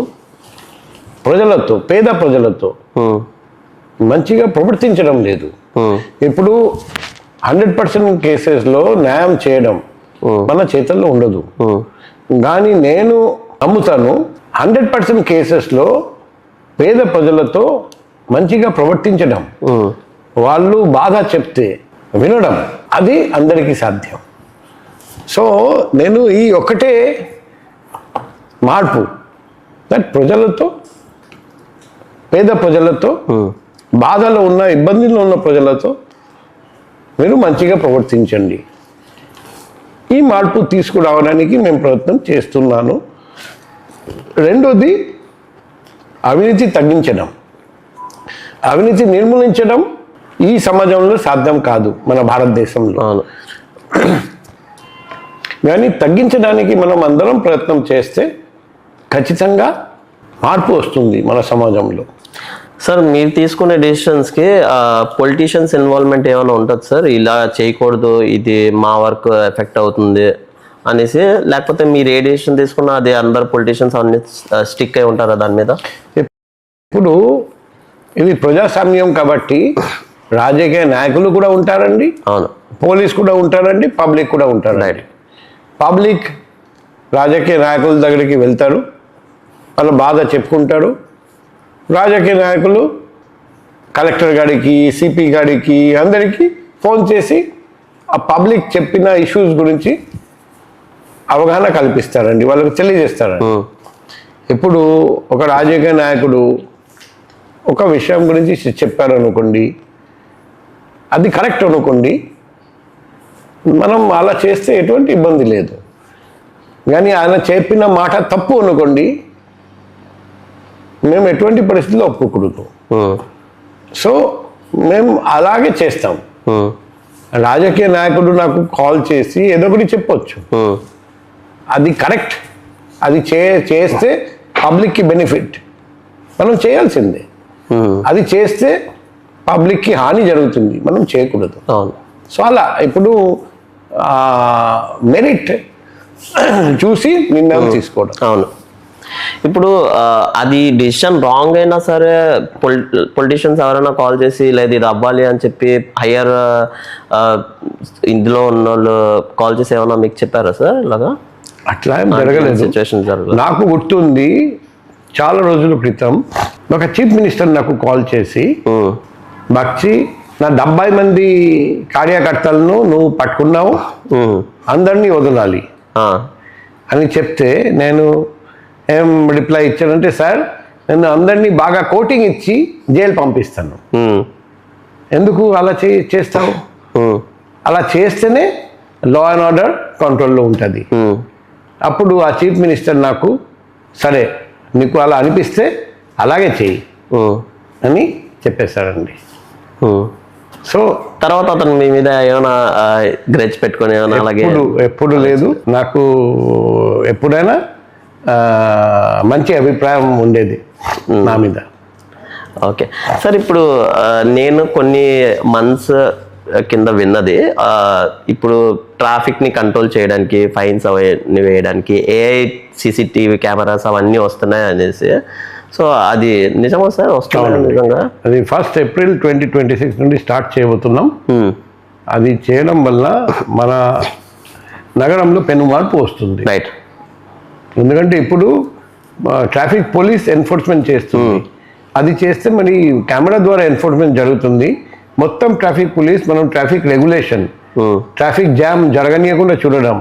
ప్రజలతో, పేద ప్రజలతో మంచిగా ప్రవర్తించడం లేదు. ఇప్పుడు 100% కేసెస్లో న్యాయం చేయడం మన చేతుల్లో ఉండదు. కానీ నేను నమ్ముతాను 100% కేసెస్లో పేద ప్రజలతో మంచిగా ప్రవర్తించడం, వాళ్ళు బాధ చెప్తే వినడం, అది అందరికీ సాధ్యం. సో నేను ఈ ఒక్కటే మార్పు, దట్ ప్రజలతో, పేద ప్రజలతో, బాధలో ఉన్న, ఇబ్బందుల్లో ఉన్న ప్రజలతో మీరు మంచిగా ప్రవర్తించండి. ఈ మార్పు తీసుకురావడానికి మేము ప్రయత్నం చేస్తున్నాను. రెండోది అవినీతి తగ్గించడం. అవినీతి నిర్మూలించడం ఈ సమాజంలో సాధ్యం కాదు మన భారతదేశంలో. కానీ తగ్గించడానికి మనం అందరం ప్రయత్నం చేస్తే ఖచ్చితంగా మార్పు వస్తుంది మన సమాజంలో. సార్ మీరు తీసుకునే డెసిషన్స్కి పొలిటీషియన్స్ ఇన్వాల్వ్మెంట్ ఏమైనా ఉంటుంది సార్? ఇలా చేయకూడదు, ఇది మా వర్క్ ఎఫెక్ట్ అవుతుంది అనేసి, లేకపోతే మీరు ఏ డెసిషన్ తీసుకున్నా అది అందరు పొలిటీషియన్స్ అన్ని స్టిక్ అయి ఉంటారా దాని మీద? ఇప్పుడు ఇది ప్రజాస్వామ్యం కాబట్టి రాజకీయ నాయకులు కూడా ఉంటారండి, అవును, పోలీస్ కూడా ఉంటారండి, పబ్లిక్ కూడా ఉంటారండి. పబ్లిక్ రాజకీయ నాయకుల దగ్గరికి వెళ్తారు, వాళ్ళ బాధ చెప్పుకుంటారు. రాజకీయ నాయకులు కలెక్టర్ గారికి, సిపి గారికి, అందరికీ ఫోన్ చేసి ఆ పబ్లిక్ చెప్పిన ఇష్యూస్ గురించి అవగాహన కల్పిస్తారండి, వాళ్ళకి తెలియజేస్తారండి. ఇప్పుడు ఒక రాజకీయ నాయకుడు ఒక విషయం గురించి చెప్పారు అనుకోండి, అది కరెక్ట్ అనుకోండి, మనం అలా చేస్తే ఎటువంటి ఇబ్బంది లేదు. కానీ ఆయన చెప్పిన మాట తప్పు అనుకోండి, మేము ఎటువంటి పరిస్థితుల్లో ఒప్పుకోకూడదు. సో మేము అలాగే చేస్తాం. రాజకీయ నాయకుడు నాకు కాల్ చేసి ఏదో ఒకటి చెప్పొచ్చు, అది కరెక్ట్, అది చేస్తే పబ్లిక్కి బెనిఫిట్, మనం చేయాల్సిందే. అది చేస్తే పబ్లిక్కి హాని జరుగుతుంది, మనం చేయకూడదు. సో అలా ఇప్పుడు మెరిట్ చూసి నిర్ణయం తీసుకోవడం. అవును. ఇప్పుడు అది డిసిషన్ రాంగ్ అయినా సరే పొలిటీషియన్స్ ఎవరైనా కాల్ చేసి లేదు ఇది అవ్వాలి అని చెప్పి హయ్యర్ ఇందులో ఉన్న వాళ్ళు కాల్ చేసి ఏమైనా మీకు చెప్పారా సార్? ఇలాగా అట్లా ఏం జరగలేదు, సిచ్యువేషన్ జరగలేదు. నాకు గుర్తుంది చాలా రోజుల క్రితం ఒక చీఫ్ మినిస్టర్ నాకు కాల్ చేసి, బక్షి నా 70 మంది కార్యకర్తలను నువ్వు పట్టుకున్నావు, అందరినీ వదలాలి అని చెప్తే నేను ఏం రిప్లై ఇచ్చానంటే, సార్ నేను అందరినీ బాగా కోటింగ్ ఇచ్చి జైలు పంపిస్తాను. ఎందుకు అలా చేస్తావు? అలా చేస్తేనే లా అండ్ ఆర్డర్ కంట్రోల్లో ఉంటుంది. అప్పుడు ఆ చీఫ్ మినిస్టర్ నాకు, సరే నీకు అలా అనిపిస్తే అలాగే చెయ్యి అని చెప్పేశారండి. సో తర్వాత అతను మీ మీద ఏమైనా గ్రెడ్జ్ పెట్టుకొని ఏమైనా అలాగే? ఎప్పుడు లేదు, నాకు ఎప్పుడైనా మంచి అభిప్రాయం ఉండేది నా మీద. ఓకే సార్, ఇప్పుడు నేను కొన్ని మంత్స్ కింద విన్నది, ఇప్పుడు ట్రాఫిక్ని కంట్రోల్ చేయడానికి, ఫైన్స్ అవన్నీ వేయడానికి ఏఐ CCTV కెమెరాస్ అవన్నీ వస్తున్నాయి అనేసి. సో అది నిజమా సార్? వస్తున్నాయి నిజంగా? అది 1st April 2026 నుండి స్టార్ట్ చేయబోతున్నాం. అది చేయడం వల్ల మన నగరంలో పెను మార్పు వస్తుంది. రైట్. ఎందుకంటే ఇప్పుడు ట్రాఫిక్ పోలీస్ ఎన్ఫోర్స్మెంట్ చేస్తుంది, అది చేస్తే మరి కెమెరా ద్వారా ఎన్ఫోర్స్మెంట్ జరుగుతుంది. మొత్తం ట్రాఫిక్ పోలీస్ మనం ట్రాఫిక్ రెగ్యులేషన్, ట్రాఫిక్ జామ్ జరగనీయకుండా చూడడం,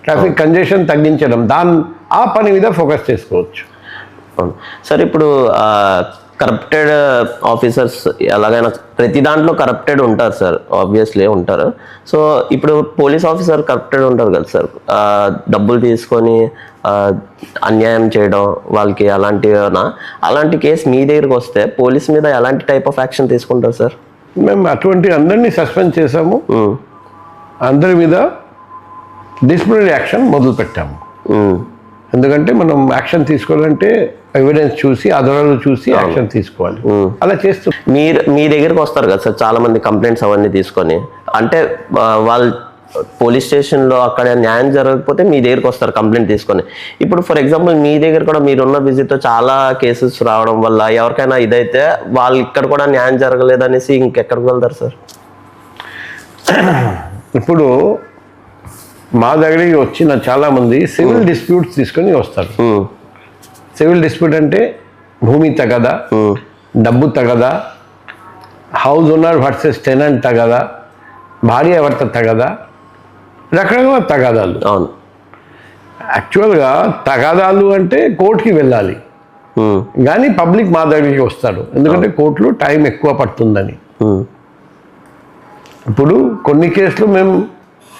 ట్రాఫిక్ కంజెషన్ తగ్గించడం, ఆ పని మీద ఫోకస్ చేసుకోవచ్చు. సార్ ఇప్పుడు కరప్టెడ్ ఆఫీసర్స్ ఎలాగైనా ప్రతి దాంట్లో కరప్టెడ్ ఉంటారు సార్, ఆబ్వియస్లీ ఉంటారు. సో ఇప్పుడు పోలీస్ ఆఫీసర్ కరప్టెడ్ ఉంటారు కదా సార్, డబ్బులు తీసుకొని అన్యాయం చేయడం వాళ్ళకి, అలాంటి కేసు మీ దగ్గరికి వస్తే పోలీస్ మీద ఎలాంటి టైప్ ఆఫ్ యాక్షన్ తీసుకుంటారు సార్? మేము అటువంటి అందరినీ సస్పెండ్ చేసాము, అందరి మీద డిసిప్లినరీ యాక్షన్ మొదలు పెట్టాము. ఉమ్, ఎందుకంటే మనం యాక్షన్ తీసుకోవాలంటే ఎవిడెన్స్ చూసి ఆధారాలు చూసి యాక్షన్ తీసుకోవాలి. అలా చేస్తూ మీ దగ్గరికి వస్తారు కదా సార్ చాలా మంది కంప్లైంట్స్ అవన్నీ తీసుకొని, అంటే వాళ్ళు పోలీస్ స్టేషన్లో అక్కడ న్యాయం జరగకపోతే మీ దగ్గరికి వస్తారు కంప్లైంట్ తీసుకొని. ఇప్పుడు ఫర్ ఎగ్జాంపుల్ మీ దగ్గర కూడా మీరున్న విజిట్ చాలా కేసెస్ రావడం వల్ల ఎవరికైనా ఇదైతే వాళ్ళు ఇక్కడ కూడా న్యాయం జరగలేదనేసి ఇంకెక్కడికి వెళ్తారు సార్? ఇప్పుడు మా దగ్గరికి వచ్చిన చాలామంది సివిల్ డిస్ప్యూట్స్ తీసుకొని వస్తారు. సివిల్ డిస్ప్యూట్ అంటే భూమి తగదా, డబ్బు తగదా, హౌస్ ఓనర్ వర్సెస్ టెనెంట్ తగదా, భార్యాభర్త తగదా, రకరకాల తగాదాలు. అవును. యాక్చువల్గా తగాదాలు అంటే కోర్టుకి వెళ్ళాలి, కానీ పబ్లిక్ మా దగ్గరికి వస్తారు ఎందుకంటే కోర్టులో టైం ఎక్కువ పడుతుందని. ఇప్పుడు కొన్ని కేసులు మేము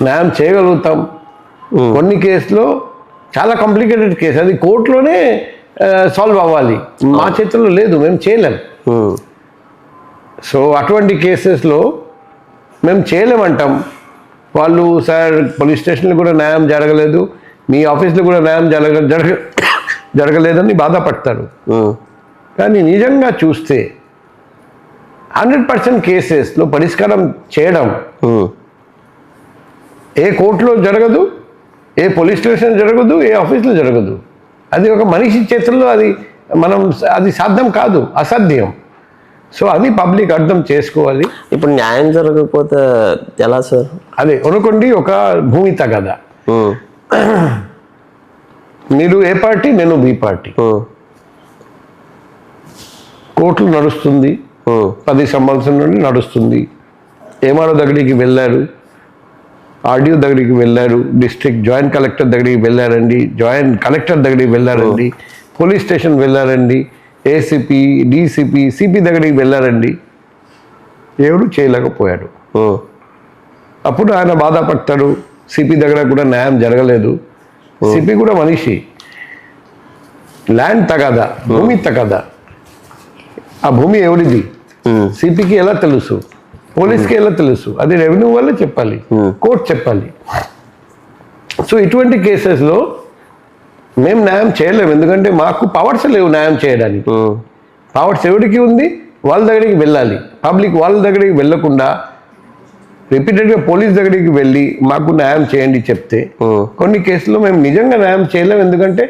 న్యాయం చేయగలుగుతాం, కొన్ని కేసులో చాలా కాంప్లికేటెడ్ కేసు, అది కోర్టులోనే సాల్వ్ అవ్వాలి, మా చేతుల్లో లేదు, మేము చేయలేం. సో అటువంటి కేసెస్లో మేము చేయలేమంటాం. వాళ్ళు సార్ పోలీస్ స్టేషన్లో కూడా న్యాయం జరగలేదు, మీ ఆఫీస్లో కూడా న్యాయం జరగలేదని బాధపడతారు. కానీ నిజంగా చూస్తే 100% కేసెస్లో పరిష్కారం చేయడం ఏ కోర్టులో జరగదు, ఏ పోలీస్ స్టేషన్ జరగదు, ఏ ఆఫీస్లో జరగదు. అది ఒక మనిషి చేతుల్లో అది సాధ్యం కాదు, అసాధ్యం. సో అది పబ్లిక్ అర్థం చేసుకోవాలి. ఇప్పుడు న్యాయం జరగకపోతే ఎలా సార్? అదే అనుకోండి, ఒక భూమి తగదా, మీరు ఏ పార్టీ, నేను బి పార్టీ, కోర్టులు నడుస్తుంది, 10 సంవత్సరం నుండి నడుస్తుంది. ఏమారో దగ్గరికి వెళ్ళారు, ఆర్డీఓ దగ్గరికి వెళ్ళారు, డిస్ట్రిక్ట్ జాయింట్ కలెక్టర్ దగ్గరికి వెళ్ళారండి, జాయింట్ కలెక్టర్ దగ్గరికి వెళ్ళారండి, పోలీస్ స్టేషన్ వెళ్ళారండి, ఏసీపీ, డీసీపీ, సిపి దగ్గరికి వెళ్ళారండి, ఎవరు చేయలేకపోయాడు. అప్పుడు ఆయన బాధపడతాడు, సిపి దగ్గర కూడా న్యాయం జరగలేదు. సిపి కూడా మనిషి, ల్యాండ్ తగదా, భూమి తగదా, ఆ భూమి ఎవరిది సిపికి ఎలా తెలుసు, పోలీస్కి ఎలా తెలుసు? అది రెవెన్యూ వాళ్ళే చెప్పాలి, కోర్టు చెప్పాలి. సో ఇటువంటి కేసెస్లో మేము న్యాయం చేయలేము, ఎందుకంటే మాకు పవర్స్ లేవు న్యాయం చేయడానికి. పవర్స్ ఎవరికి ఉంది, వాళ్ళ దగ్గరికి వెళ్ళాలి. పబ్లిక్ వాళ్ళ దగ్గరికి వెళ్ళకుండా రిపీటెడ్గా పోలీస్ దగ్గరికి వెళ్ళి మాకు న్యాయం చేయండి చెప్తే కొన్ని కేసుల్లో మేము నిజంగా న్యాయం చేయలేము, ఎందుకంటే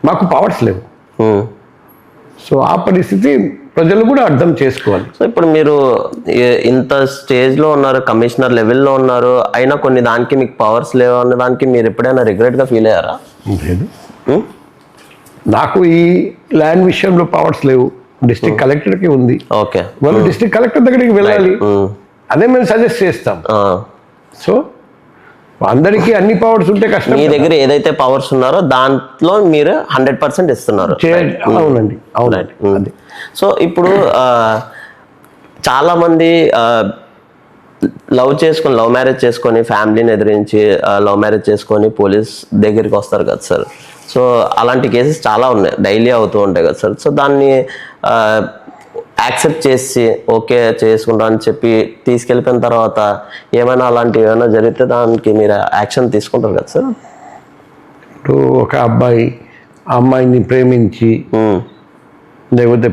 మాకు పవర్స్ లేవు. సో ఆ పరిస్థితి ప్రజలు కూడా అర్థం చేసుకోవాలి. సో ఇప్పుడు మీరు ఇంత స్టేజ్లో ఉన్నారు, కమిషనర్ లెవెల్లో ఉన్నారు, అయినా కొన్ని దానికి మీకు పవర్స్ లేవు అన్న దానికి మీరు ఎప్పుడైనా రిగ్రెట్గా ఫీల్ అయ్యారా? లేదు, నాకు ఈ ల్యాండ్ విషయంలో పవర్స్ లేవు, డిస్ట్రిక్ట్ కలెక్టర్కి ఉంది. ఓకే, వాళ్ళు డిస్ట్రిక్ట్ కలెక్టర్ దగ్గరికి వెళ్ళాలి, అదే మేము సజెస్ట్ చేస్తాం. సో అందరికీ అన్ని పవర్స్ ఉంటే కష్టం. మీ దగ్గర ఏదైతే పవర్స్ ఉన్నారో దాంట్లో మీరు 100% ఇస్తున్నారు. అవునండి, అవునండి. సో ఇప్పుడు చాలా మంది లవ్ మ్యారేజ్ చేసుకొని ఫ్యామిలీని ఎదిరించి లవ్ మ్యారేజ్ చేసుకొని పోలీస్ దగ్గరికి వస్తారు కదా సార్. సో అలాంటి కేసెస్ చాలా ఉన్నాయి, డైలీ అవుతూ ఉంటాయి కదా సార్. సో దాన్ని యాక్సెప్ట్ చేసి ఓకే చేసుకుంటా అని చెప్పి తీసుకెళ్ళిపోయిన తర్వాత ఏమైనా అలాంటివి ఏమైనా జరిగితే దానికి మీరు యాక్షన్ తీసుకుంటారు కదా సార్. ఇప్పుడు ఒక అబ్బాయి అమ్మాయిని ప్రేమించి లేకపోతే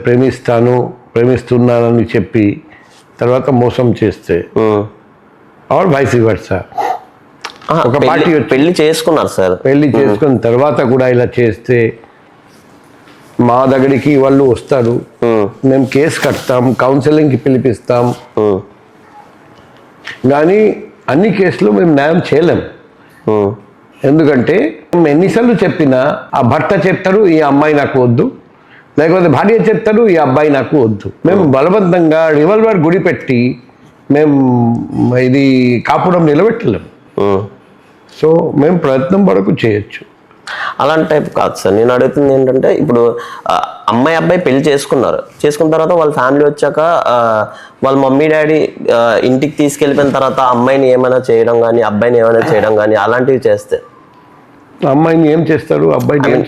ప్రేమిస్తున్నానని చెప్పి తర్వాత మోసం చేస్తే ఆర్ వైస్ వర్సా, ఒక పార్టీ పెళ్లి చేసుకున్నారు సార్, పెళ్లి చేసుకున్న తర్వాత కూడా ఇలా చేస్తే మా దగ్గరికి వాళ్ళు వస్తారు, మేము కేసు కడతాం, కౌన్సిలింగ్కి పిలిపిస్తాం, కానీ అన్ని కేసులు మేము న్యాయం చేయలేం. ఎందుకంటే మేము ఎన్నిసార్లు చెప్పినా ఆ భర్త చెప్తారు ఈ అమ్మాయి నాకు వద్దు, లేకపోతే భార్య చెప్తారు ఈ అబ్బాయి నాకు వద్దు. మేము బలవంతంగా రివాల్వర్ గుడి పెట్టి మేము ఇది కాపురం నిలబెట్టలేము. సో మేము ప్రయత్నం వరకు చేయొచ్చు. అలాంటి టైప్ కాదు సార్, నేను అడుగుతుంది ఏంటంటే ఇప్పుడు అమ్మాయి అబ్బాయి పెళ్లి చేసుకున్న తర్వాత వాళ్ళ ఫ్యామిలీ వచ్చాక వాళ్ళ మమ్మీ డాడీ ఇంటికి తీసుకెళ్ళిపోయిన తర్వాత అమ్మాయిని ఏమైనా చేయడం కానీ అబ్బాయిని ఏమైనా చేయడం కానీ అలాంటివి చేస్తే అమ్మాయిని ఏం చేస్తారు, అబ్బాయిని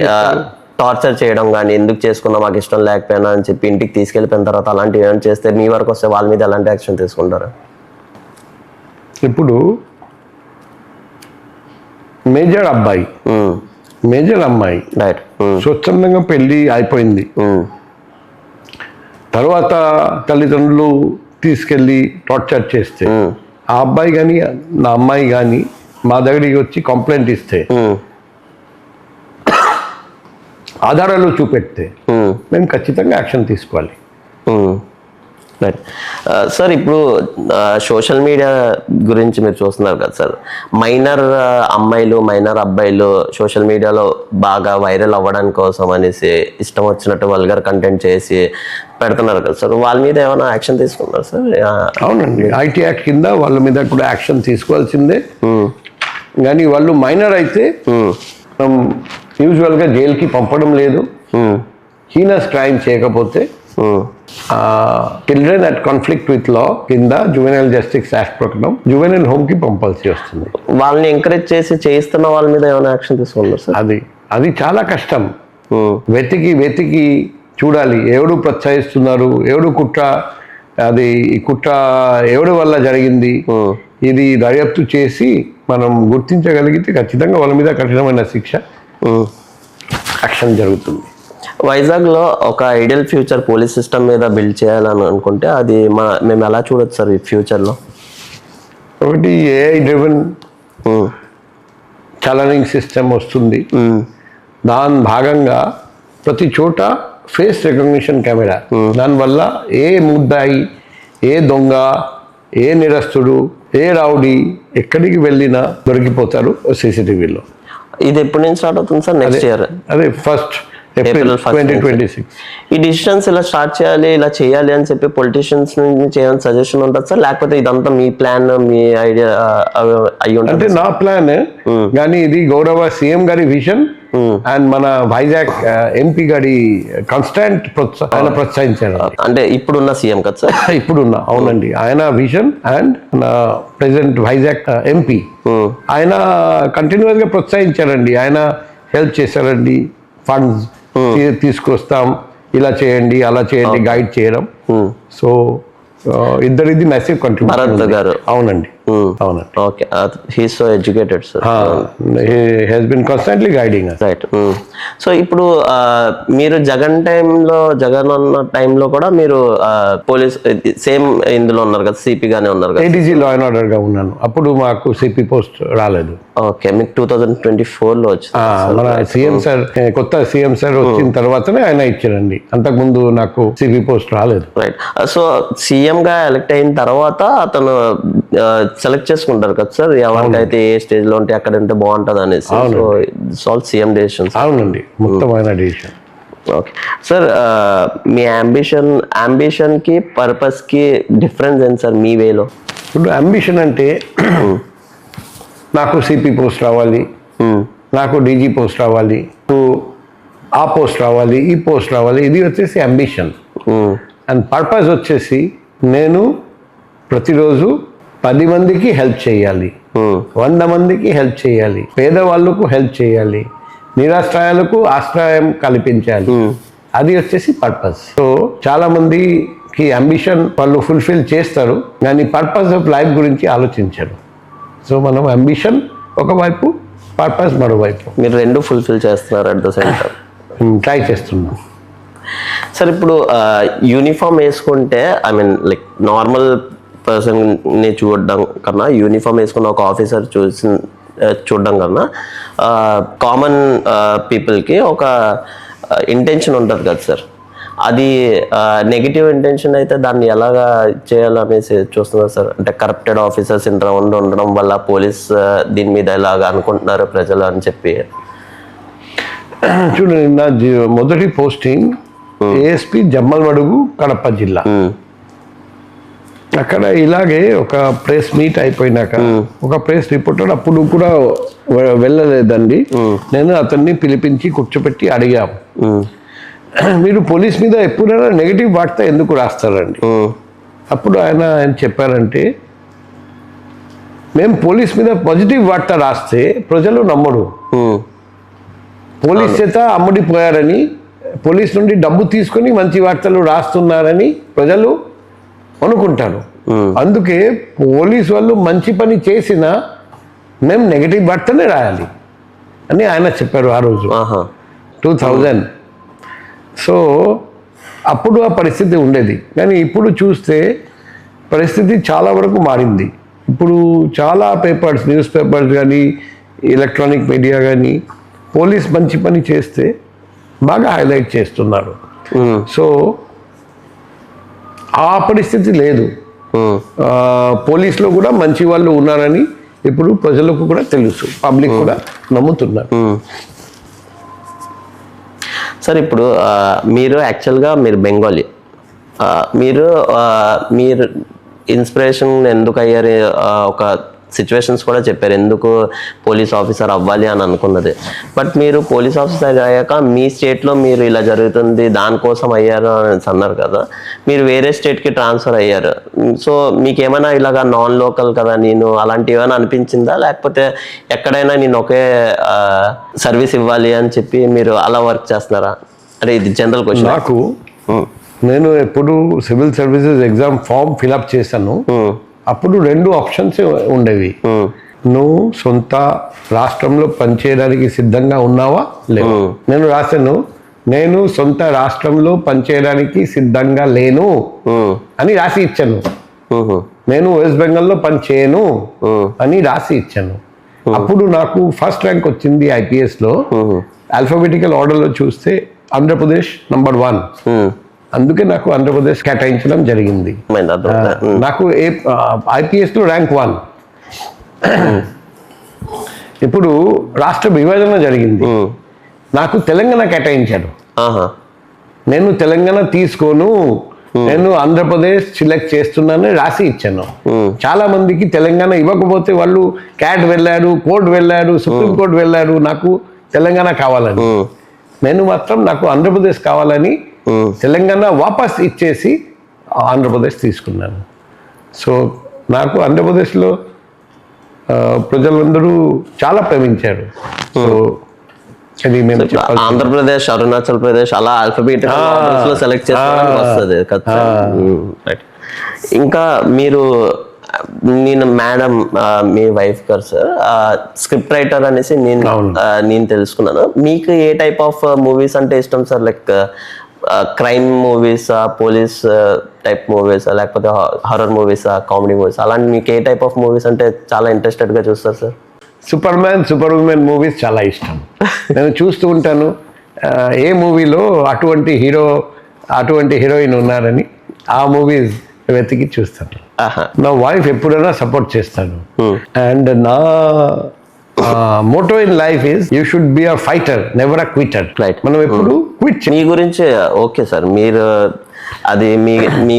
టార్చర్ చేయడం కానీ ఎందుకు చేసుకున్నా మాకు ఇష్టం లేకపోయినా అని చెప్పి ఇంటికి తీసుకెళ్ళిపోయిన తర్వాత అలాంటివి ఏమైనా చేస్తే మీ వరకు వస్తే వాళ్ళ మీద ఎలాంటి యాక్షన్ తీసుకుంటారు? ఇప్పుడు మేజర్ అబ్బాయి మేజర్ అమ్మాయి రైట్ స్వచ్ఛందంగా పెళ్ళి అయిపోయింది. తర్వాత తల్లిదండ్రులు తీసుకెళ్ళి టార్చర్ చేస్తే ఆ అబ్బాయి కానీ నా అమ్మాయి కానీ మా దగ్గరికి వచ్చి కంప్లైంట్ ఇస్తే ఆధారాలు చూపెడితే మేము ఖచ్చితంగా యాక్షన్ తీసుకోవాలి. రైట్ సార్, ఇప్పుడు సోషల్ మీడియా గురించి మీరు చూస్తున్నారు కదా సార్, మైనర్ అమ్మాయిలు మైనర్ అబ్బాయిలు సోషల్ మీడియాలో బాగా వైరల్ అవ్వడానికి కోసం అనేసి ఇష్టం వచ్చినట్టు వల్గర్ కంటెంట్ చేసి పెడుతున్నారు కదా సార్, వాళ్ళ మీద ఏమైనా యాక్షన్ తీసుకున్నారు సార్? అవునండి, ఐటీ యాక్ట్ కింద వాళ్ళ మీద కూడా యాక్షన్ తీసుకోవాల్సిందే. కానీ వాళ్ళు మైనర్ అయితే మనం యూజువల్గా జైలుకి పంపడం లేదు. హీనస్ క్రైమ్ చేయకపోతే children at conflict with law కింద జువెనైల్ జస్టిస్ యాక్ట్ ప్రకారం జువెనైల్ హోమ్ కి పంపాల్సి వస్తుంది. వాళ్ళని ఎంకరేజ్ చేసి చేయిస్తున్న వాళ్ళ మీద ఏమైనా యాక్షన్ తీసుకున్నారు సార్? అది చాలా కష్టం. వెతికి చూడాలి ఎవడు ప్రోత్సహిస్తున్నారు, ఎవడు కుట్ర, అది కుట్ర ఎవడి వల్ల జరిగింది, ఇది దర్యాప్తు చేసి మనం గుర్తించగలిగితే ఖచ్చితంగా వాళ్ళ మీద కఠినమైన శిక్ష యాక్షన్ జరుగుతుంది. వైజాగ్లో ఒక ఐడియల్ ఫ్యూచర్ పోలీస్ సిస్టమ్ మీద బిల్డ్ చేయాలని అనుకుంటే అది మేము ఎలా చూడొచ్చు సార్ ఈ ఫ్యూచర్లో? ఒకటి ఏఐ డ్రివెన్ చలనింగ్ సిస్టమ్ వస్తుంది. దాని భాగంగా ప్రతి చోట ఫేస్ రికగ్నిషన్ కెమెరా, దానివల్ల ఏ ముద్దాయి, ఏ దొంగ, ఏ నిరస్తుడు, ఏ రౌడీ ఎక్కడికి వెళ్ళినా దొరికిపోతారు CCTVలో. ఇది ఎప్పటి నుంచి స్టార్ట్ అవుతుంది సార్? నెక్స్ట్ ఇయర్ అదే ఫస్ట్ ఏప్రిల్ 2026. ఈ డిసిషన్స్ ఇలా స్టార్ట్ చేయాలి, ఇలా చేయాలి అని చెప్పి పొలిటీషియన్స్ నుంచి చేయాలని సజెషన్ ఉంటుంది సార్, లేకపోతే ఇదంతా మీ ప్లాన్, మీ ఐడియా అయ్యి ఉంటుంది? అంటే నా ప్లాన్, కానీ ఇది గౌరవ సీఎం గారి విజన్ అండ్ మన వైజాగ్ ఎంపీ గారి కాన్స్టాంట్ ఆయన ప్రోత్సహించారు. అంటే ఇప్పుడున్న సీఎం కదా సార్? ఇప్పుడున్న, అవునండి, ఆయన విజన్ అండ్ నా ప్రెసిడెంట్ వైజాగ్ ఎంపీ ఆయన కంటిన్యూస్ గా ప్రోత్సహించారండి. ఆయన హెల్ప్ చేశారండి, ఫండ్స్ తీసుకొస్తాం, ఇలా చేయండి అలా చేయండి, గైడ్ చేయడం. సో ఇద్దరిది మెసేజ్ కంట్రిబ్యూషన్ గారు. అవునండి, అవునండి. Okay, he so educated sir. He has been constantly guiding us. Right. So ఇప్పుడు మీరు జగన్ అన్న టైంలో కూడా మీరు పోలీస్ సేమ్ ఇందులో ఉన్నారు కదా, సిపి గానే ఉన్నారు కదా? ADG లా అండ్ ఆర్డర్ గా ఉన్నాను. అప్పుడు మాకు సిపి పోస్ట్ రాలేదు. ఓకే, మీకు 2024లో వచ్చింది. మన సీఎం సార్, కొత్త సీఎం సార్ వచ్చిన తర్వాతనే ఆయన ఇచ్చారండి. అంతకుముందు నాకు సిపి పోస్ట్ రాలేదు. రైట్. సో సీఎం గా ఎలక్ట్ అయిన తర్వాత అతను సెలెక్ట్ చేసుకుంటారు కదా సార్, ఎవరికైతే ఏ స్టేజ్ లో ఉంటే అక్కడ ఉంటే బాగుంటది అనేసి. So CM decisions. అవునండి, మొత్తం ఆయన డెసిషన్. ఓకే సార్, మీ అంబిషన్ కి పర్పస్ కి డిఫరెన్స్ ఏంటి సార్ మీ వేలో? ఇప్పుడు అంబిషన్ అంటే నాకు సిపి పోస్ట్ రావాలి, నాకు DG పోస్ట్ రావాలి, ఆ పోస్ట్ రావాలి, ఈ పోస్ట్ రావాలి, ఇది వచ్చేసి అంబిషన్. అండ్ పర్పస్ వచ్చేసి నేను ప్రతిరోజు 10 మందికి హెల్ప్ చేయాలి, 100 మందికి హెల్ప్ చేయాలి, పేదవాళ్ళకు హెల్ప్ చేయాలి, నిరాశ్రయాలకు ఆశ్రయం కల్పించాలి. అది వచ్చేసి పర్పస్. సో చాలా మందికి అంబిషన్ వాళ్ళు ఫుల్ఫిల్ చేస్తారు, కానీ పర్పస్ ఆఫ్ లైఫ్ గురించి ఆలోచించరు. సో మనం అంబిషన్ ఒకవైపు, పర్పస్ మరోవైపు. మీరు రెండు ఫుల్ఫిల్ చేస్తున్నారు at the same time. Try చేస్తున్నాం సార్. ఇప్పుడు యూనిఫామ్ వేసుకుంటే, ఐ మీన్ లైక్ నార్మల్ పర్సన్ని చూడడం కన్నా యూనిఫామ్ వేసుకున్న ఒక ఆఫీసర్ చూడడం కన్నా కామన్ పీపుల్కి ఒక ఇంటెన్షన్ ఉంటుంది కదా సార్, అది నెగిటివ్ ఇంటెన్షన్ అయితే దాన్ని ఎలాగా చేయాలనేసి చూస్తున్నారు సార్? అంటే కరప్టెడ్ ఆఫీసర్స్ ఇన్ రౌండ్ ఉండడం వల్ల పోలీస్ దీని మీద ఎలాగా అనుకుంటున్నారు ప్రజలు అని చెప్పి. చూడండి, నా మొదటి పోస్టింగ్ ASP జమ్మలమడుగు, కడప జిల్లా. అక్కడ ఇలాగే ఒక ప్రెస్ మీట్ అయిపోయినాక ఒక ప్రెస్ రిపోర్టర్ అప్పుడు కూడా వెళ్ళలేదండి. నేను అతన్ని పిలిపించి కూర్చోపెట్టి అడిగాము, మీరు పోలీస్ మీద ఎప్పుడైనా నెగిటివ్ వార్త ఎందుకు రాస్తారండి? అప్పుడు ఆయన చెప్పారంటే, మేము పోలీస్ మీద పాజిటివ్ వార్త రాస్తే ప్రజలు నమ్మరు, పోలీస్ చేత అమ్ముడిపోయారని, పోలీస్ నుండి డబ్బు తీసుకొని మంచి వార్తలు రాస్తున్నారని ప్రజలు అనుకుంటారు. అందుకే పోలీస్ వాళ్ళు మంచి పని చేసినా మేము నెగిటివ్ వార్తనే రాయాలి. అని ఆయన చెప్పారు ఆ రోజు ఆహా 2000. సో అప్పుడు ఆ పరిస్థితి ఉండేది, కానీ ఇప్పుడు చూస్తే పరిస్థితి చాలా వరకు మారింది. ఇప్పుడు చాలా పేపర్స్, న్యూస్ పేపర్స్ కానీ ఎలక్ట్రానిక్ మీడియా కానీ పోలీస్ మంచి పని చేస్తే బాగా హైలైట్ చేస్తున్నారు. సో ఆ పరిస్థితి లేదు. పోలీసులో కూడా మంచి వాళ్ళు ఉన్నారని ఇప్పుడు ప్రజలకు కూడా తెలుసు, పబ్లిక్ కూడా నమ్ముతున్నారు. సార్ ఇప్పుడు మీరు యాక్చువల్గా మీరు బెంగాలీ, మీరు మీరు ఇన్స్పిరేషన్ ఎందుకు అయ్యారు, ఒక సిచ్యువేషన్స్ కూడా చెప్పారు ఎందుకు పోలీస్ ఆఫీసర్ అవ్వాలి అని అనుకున్నది. బట్ మీరు పోలీస్ ఆఫీసర్ అయ్యాక మీ స్టేట్లో మీరు ఇలా జరుగుతుంది దానికోసం అయ్యారు అని అన్నారు కదా, మీరు వేరే స్టేట్కి ట్రాన్స్ఫర్ అయ్యారు. సో మీకు ఏమైనా ఇలాగా నాన్ లోకల్ కదా నేను అలాంటివి ఏమైనా అనిపించిందా, లేకపోతే ఎక్కడైనా నేను ఒకే సర్వీస్ ఇవ్వాలి అని చెప్పి మీరు అలా వర్క్ చేస్తున్నారా? అంటే ఇది జనరల్ క్వశ్చన్. నాకు నేను ఎప్పుడు civil services exam form fill up చేశాను, అప్పుడు 2 ఆప్షన్స్ ఉండేవి. నువ్వు సొంత రాష్ట్రంలో పనిచేయడానికి సిద్ధంగా ఉన్నావా లేవు. నేను రాశాను నేను సొంత రాష్ట్రంలో పనిచేయడానికి సిద్ధంగా లేను అని రాసి ఇచ్చాను. నేను వెస్ట్ బెంగాల్లో పని చేయను అని రాసి ఇచ్చాను. అప్పుడు నాకు ఫస్ట్ ర్యాంక్ వచ్చింది ఐపీఎస్లో. ఆల్ఫాబెటికల్ ఆర్డర్లో చూస్తే ఆంధ్రప్రదేశ్ నంబర్ 1. అందుకే నాకు ఆంధ్రప్రదేశ్ కేటాయించడం జరిగింది. నాకు ఐపీఎస్లో ర్యాంక్ 1. ఇప్పుడు రాష్ట్ర విభజన జరిగింది, నాకు తెలంగాణ కేటాయించాడు. నేను తెలంగాణ తీసుకోను, నేను ఆంధ్రప్రదేశ్ సెలెక్ట్ చేస్తున్నానని రాసి ఇచ్చాను. చాలా మందికి తెలంగాణ ఇవ్వకపోతే వాళ్ళు క్యాట్ వెళ్ళారు, కోర్టు వెళ్ళారు, సుప్రీంకోర్టు వెళ్ళారు నాకు తెలంగాణ కావాలని. నేను మాత్రం నాకు ఆంధ్రప్రదేశ్ కావాలని తెలంగాణ వాపస్ ఇచ్చేసి ఆంధ్రప్రదేశ్ తీసుకున్నాను. సో నాకు ఆంధ్రప్రదేశ్లో ప్రజలందరూ చాలా ప్రేమించారు. సో అది మేము ఆంధ్రప్రదేశ్, అరుణాచల్ ప్రదేశ్ అలా ఆల్ఫాబెటికల్ సెలెక్ట్ చేసుకోవడానికి వస్తుంది. ఇంకా మీరు నేను మేడం మీ వైఫ్ గారు సార్ స్క్రిప్ట్ రైటర్ అనేసి నేను తెలుసుకున్నాను. మీకు ఏ టైప్ ఆఫ్ మూవీస్ అంటే ఇష్టం సార్? లైక్ క్రైమ్ మూవీసా, పోలీస్ టైప్ మూవీసా, లేకపోతే హారర్ మూవీసా, కామెడీ మూవీస్, అలాంటి మీకు ఏ టైప్ ఆఫ్ మూవీస్ అంటే చాలా ఇంట్రెస్టెడ్గా చూస్తారు sir? Super man, super women movies చాలా ఇష్టం. నేను చూస్తూ ఉంటాను ఏ మూవీలో అటువంటి హీరో అటువంటి హీరోయిన్ ఉన్నారని ఆ మూవీస్ వెతికి చూస్తాను. నా వైఫ్ ఎప్పుడైనా సపోర్ట్ చేస్తాను. అండ్ నా motto in life is you should be a fighter, never a quitter. Right. మనం ఎప్పుడు క్విట్. మీ గురించి ఓకే సార్, మీరు అది మీ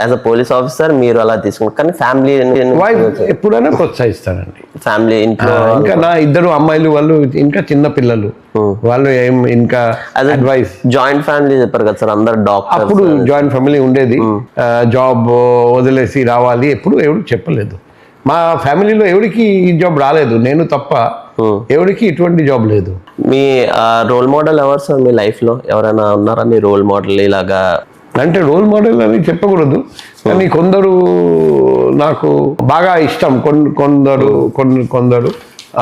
యాజ్ అ పోలీస్ ఆఫీసర్ మీరు అలా తీసుకుంటారు, కానీ ఫ్యామిలీ వైఫ్ ఎప్పుడైనా ప్రోత్సహిస్తానండి. ఫ్యామిలీ ఇంట్లో ఇంకా నా 2 అమ్మాయిలు, వాళ్ళు ఇంకా చిన్న పిల్లలు, వాళ్ళు ఏం ఇంకా అడ్వైస్. జాయింట్ ఫ్యామిలీ చెప్పారు కదా సార్, అందరు డాక్టర్. అప్పుడు జాయింట్ ఫ్యామిలీ ఉండేది. జాబ్ వదిలేసి రావాలి ఎప్పుడు ఎవరు చెప్పలేదు. మా ఫ్యామిలీలో ఎవరికి ఈ జాబ్ రాలేదు, నేను తప్ప ఎవరికి ఇటువంటి జాబ్ లేదు. మీ రోల్ మోడల్ ఎవరు సార్ మీ లైఫ్లో? ఎవరైనా ఉన్నారా మీ రోల్ మోడల్? ఇలాగా అంటే రోల్ మోడల్ అని చెప్పకూడదు, కానీ కొందరు నాకు బాగా ఇష్టం. కొందరు